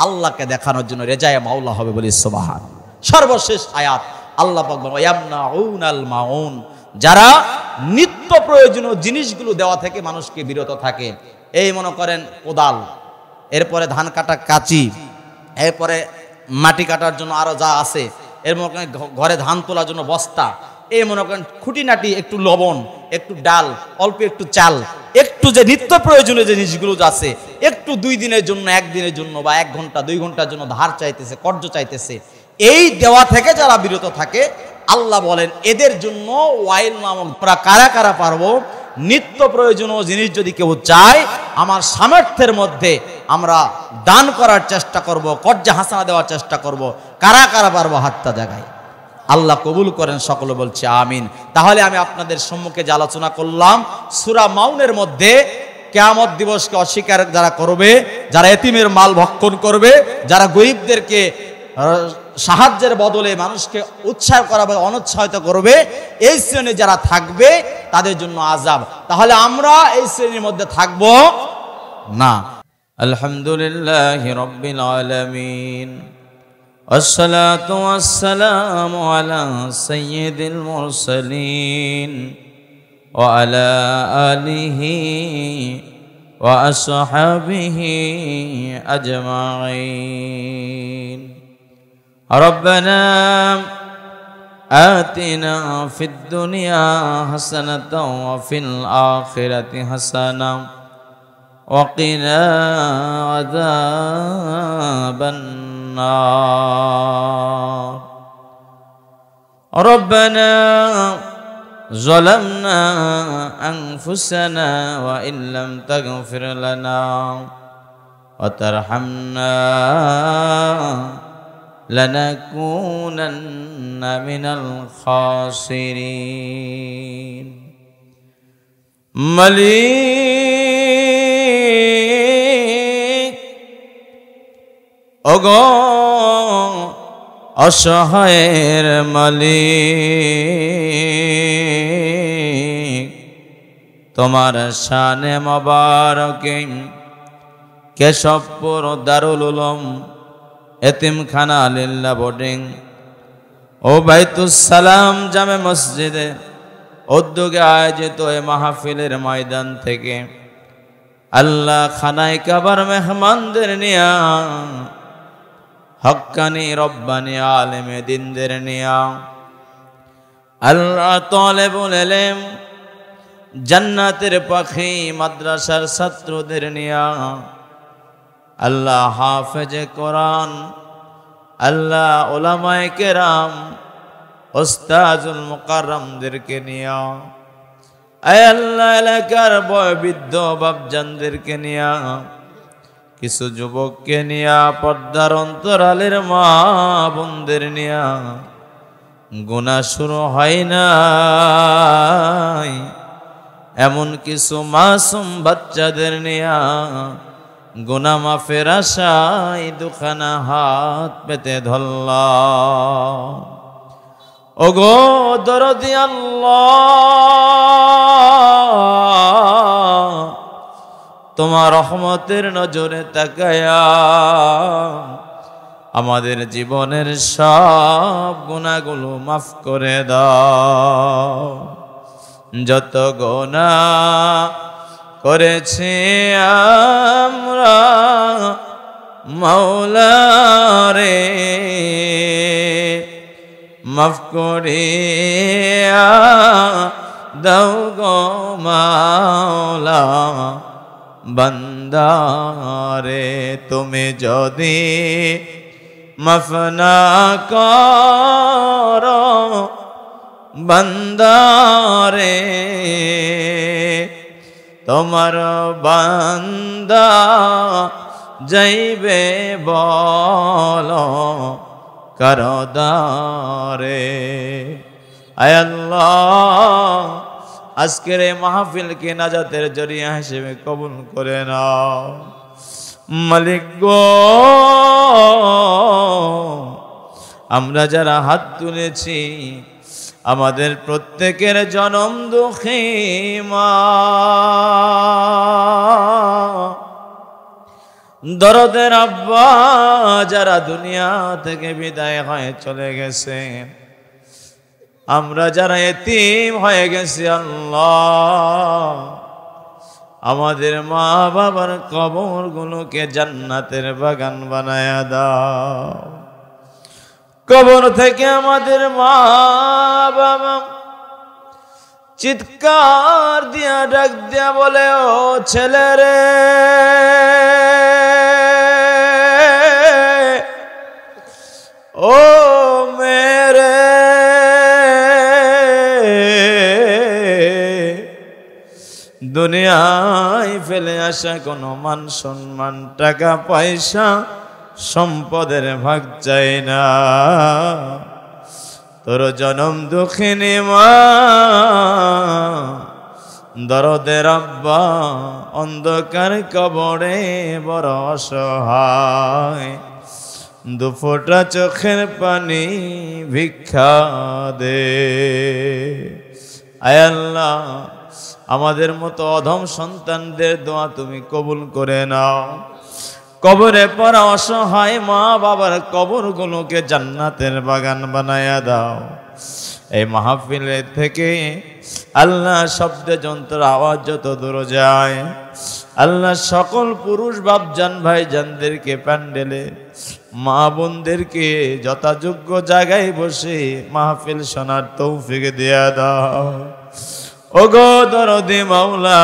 আল্লাহকে দেখানোর জন্য, রেজায়ে মাওলা হবে, বলি সুবহান। সর্বশেষ আয়াত, আল্লাহ পাক বলে ইয়ামনাউনাল মাউন, যারা নিত্য প্রয়োজনীয় জিনিসগুলো দেওয়া থেকে মানুষকে বিরত থাকে। এই মনে করেন কোদাল, এরপরে ধান কাটা কাঁচি, এরপরে মাটি কাটার জন্য আরো যা আছে, এর মনে করেন ঘরে ধান তোলার জন্য বস্তা, এই মনে করেন খুঁটিনাটি, একটু লবণ, একটু ডাল, অল্প একটু চাল, একটু যে নিত্য প্রয়োজনীয় যে জিনিসগুলো আছে, একটু 2 দিনের জন্য, 1 দিনের জন্য বা 1 ঘন্টা 2 ঘন্টার জন্য ধার চাইতেছে, কর্জ চাইতেছে, এই দেওয়া থেকে যারা বিরত থাকে, আল্লাহ বলেন এদের জন্য ওয়াইল নামক, কারা কারা পারবো, নিত্য প্রয়োজনীয় জিনিস যদি কেউ চায়, আমার সামর্থ্যের মধ্যে আমরা দান করার চেষ্টা করব, কর্জা হাসানা দেওয়ার চেষ্টা করব। কারা কারা পারবো, হাতটা জায়গায়। আল্লাহ কবুল করেন, সকলে বলছে আমিন। তাহলে আমি আপনাদের সম্মুখে যে আলোচনা করলাম, সূরা মাউনের মধ্যে কিয়ামত দিবসকে অস্বীকার যারা করবে, যারা এতিমের মাল ভক্ষণ করবে, যারা গরিবদেরকে সাহায্যের বদলে মানুষকে উৎসাহ করা বা অনুৎসাহিত করবে, এই শ্রেণী যারা থাকবে তাদের জন্য আযাব। তাহলে আমরা এই শ্রেণীর মধ্যে থাকব না। আলহামদুলিল্লাহি রাব্বিল আলামিন, والصلاة والسلام على سيد المرسلين وعلى آله وأصحابه أجمعين. ربنا آتنا في الدنيا حسنة وفي الآخرة حسنة وقنا عذاب النار. ربنا ظلمنا أنفسنا وإن لم تغفر لنا وترحمنا لنكونن من الخاسرين. মালিক ওগো অসহায়ের মালিক, তোমার শানে মোবারকে কেশবপুর দারুল উলুম এতিমখানা লিল্লাহ বোর্ডিং ও বাইতুস সালাম জামে মসজিদে উদ্যোগে আয়োজিত এই মাহফিলের ময়দান থেকে আল্লাহ খানায় কাবার মেহমানদের নিয়া, হক্কানি রব্বানি আলেমে দিনদের নিয়া, আল্লাহ তালেবুল ইলম জান্নাতের পাখি মাদ্রাসার ছাত্রদের নিয়া, আল্লাহ হাফেজে কোরআন, আল্লাহ উলামায়ে কেরাম, ওস্তাজুল মুকাররমদেরকে নিয়া, আয় আল্লাহ এলাকার বয়োবৃদ্ধ বাপজানদেরকে নিয়া, কিছু যুবককে নিয়া, পর্দার অন্তরালের মা বোনদের নিয়া, গুনাহ শুরু হয় নাই এমন কিছু মাসুম বাচ্চাদের নিয়া, গুনাহ মাফের আশায় দুখানা হাত পেতে ধরলাম। ওগো দরদি আল্লাহ, তোমার রহমতের নজরে তাকায়া আমাদের জীবনের সব গুনাহগুলো মাফ করে দাও। যত গুনাহ করেছি আমরা মাওলা রে, মাফ করিয়া দাও গো মাওলা বান্দারে। তুমি যদি মাফ না করো বান্দারে, তোমার বান্দা যাইবে বলো করদারে। আয় আল্লাহ, আজকের এই মাহফিলকে নাজাতের জরিয়া হিসেবে কবুল করে নাও। মালিক গো, আমরা যারা হাত তুলেছি আমাদের প্রত্যেকের জনম দুঃখী মা, দরদের আব্বা যারা দুনিয়া থেকে বিদায় হয়ে চলে গেছে, আমরা যারা এতিম হয়ে গেছি, আল্লাহ আমাদের মা বাবার কবরগুলোকে জান্নাতের বাগান বানায়া দাও। কবর থেকে আমাদের মা বাবা চিৎকার দিয়া ডাক দিয়া বলে, ও ছেলে রে, ও মেরে, দুনিয়ায় ফেলে আসা কোনো মান সম্মান টাকা পয়সা সম্পদের ভাগ চাই না, তোর জনম দুঃখিনী মা দরদের আব্বা অন্ধকার কবরে বড় অসহায়, দুফোঁটা চোখের পানি ভিক্ষা দে। আয় আল্লাহ, আমাদের মতো অধম সন্তানদের দোয়া তুমি কবুল করে নাও। কবরে পড়া অসহায় মা বাবার কবরগুলোকে জান্নাতের বাগান বানায়া দাও। এই মাহফিলে থেকে আল্লাহ শব্দে যন্ত্র আওয়াজ যত দূর যায়, আল্লাহ সকল পুরুষ বাপজান ভাই জানদেরকে প্যান্ডেলে, মা বোনদেরকে যথাযোগ্য জায়গায় বসে মাহফিল শোনার তৌফিক দেয়া দাও। ওগো দরদি মাওলা,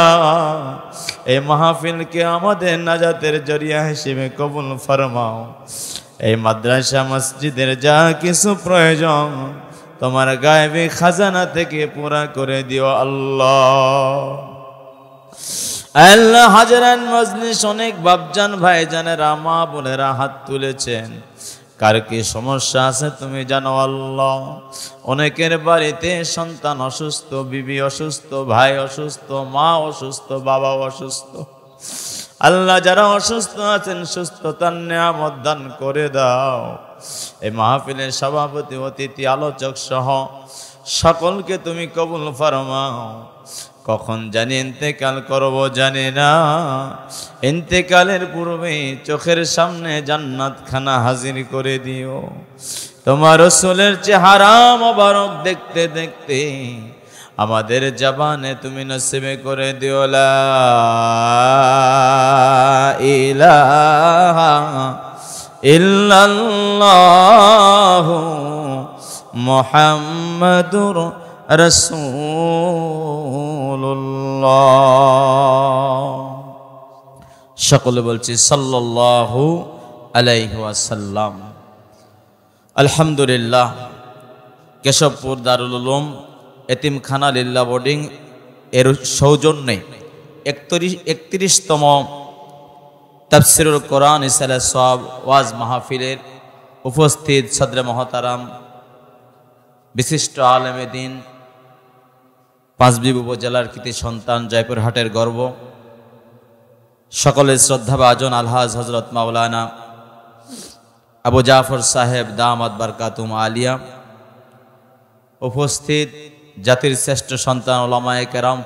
এই মাহফিলকে আমাদের নাজাতের জরিয়া হিসেবে কবুল ফরমাও। এই মাদ্রাসা মসজিদের যা কিছু প্রয়োজন তোমার গায়েবী খাজানা থেকে পুরা করে দিও আল্লাহ। আল্লাহ, হাজারান মজলিস অনেক বাপজান ভাইজানেরা মা বোনেরা হাত তুলেছেন, কার কি সমস্যা আছে তুমি জানো আল্লাহ। অনেকের বাড়িতে সন্তান অসুস্থ, বিবি অসুস্থ, ভাই অসুস্থ, মা অসুস্থ, বাবা অসুস্থ। আল্লাহ, যারা অসুস্থ আছেন সুস্থতার নিয়ামত দান করে দাও। এই মাহফিলের সভাপতি, অতিথি, আলোচক সহ সকলকে তুমি কবুল ফরমাও। কখন জানি ইন্তেকাল করব জানি না, ইন্তেকালের পূর্বে চোখের সামনে জান্নাত খানা হাজির করে দিও। তোমার রাসূলের চেহারা মোবারক দেখতে দেখতে আমাদের জবানে তুমি নসিবে করে দিও লা ইলাহা ইল্লাল্লাহু মুহাম্মাদুর রাসূলুল্লাহ। সকলে বলছি সাল্লাল্লাহু আলাইহি ওয়াসাল্লাম। আলহামদুলিল্লাহ, কেশবপুর দারুল উলুম এতিমখানা লিল্লা বোর্ডিং এর সৌজন্যে 31তম তাফসিরুল কোরআন ইসালে সওয়াব ওয়াজ মাহফিলের উপস্থিত সদরে মহতারাম বিশিষ্ট আলেমে দ্বীন পাঁচবিবি উপজেলার কৃতি সন্তান জয়পুরহাটের গর্ব সকলের শ্রদ্ধাভাজন আলহাজ হজরত মাওলানা আবু জাফর সাহেব দামাত বারকাতুম আলিয়া, উপস্থিত জাতির শ্রেষ্ঠ সন্তান ওলামায়ে কেরাম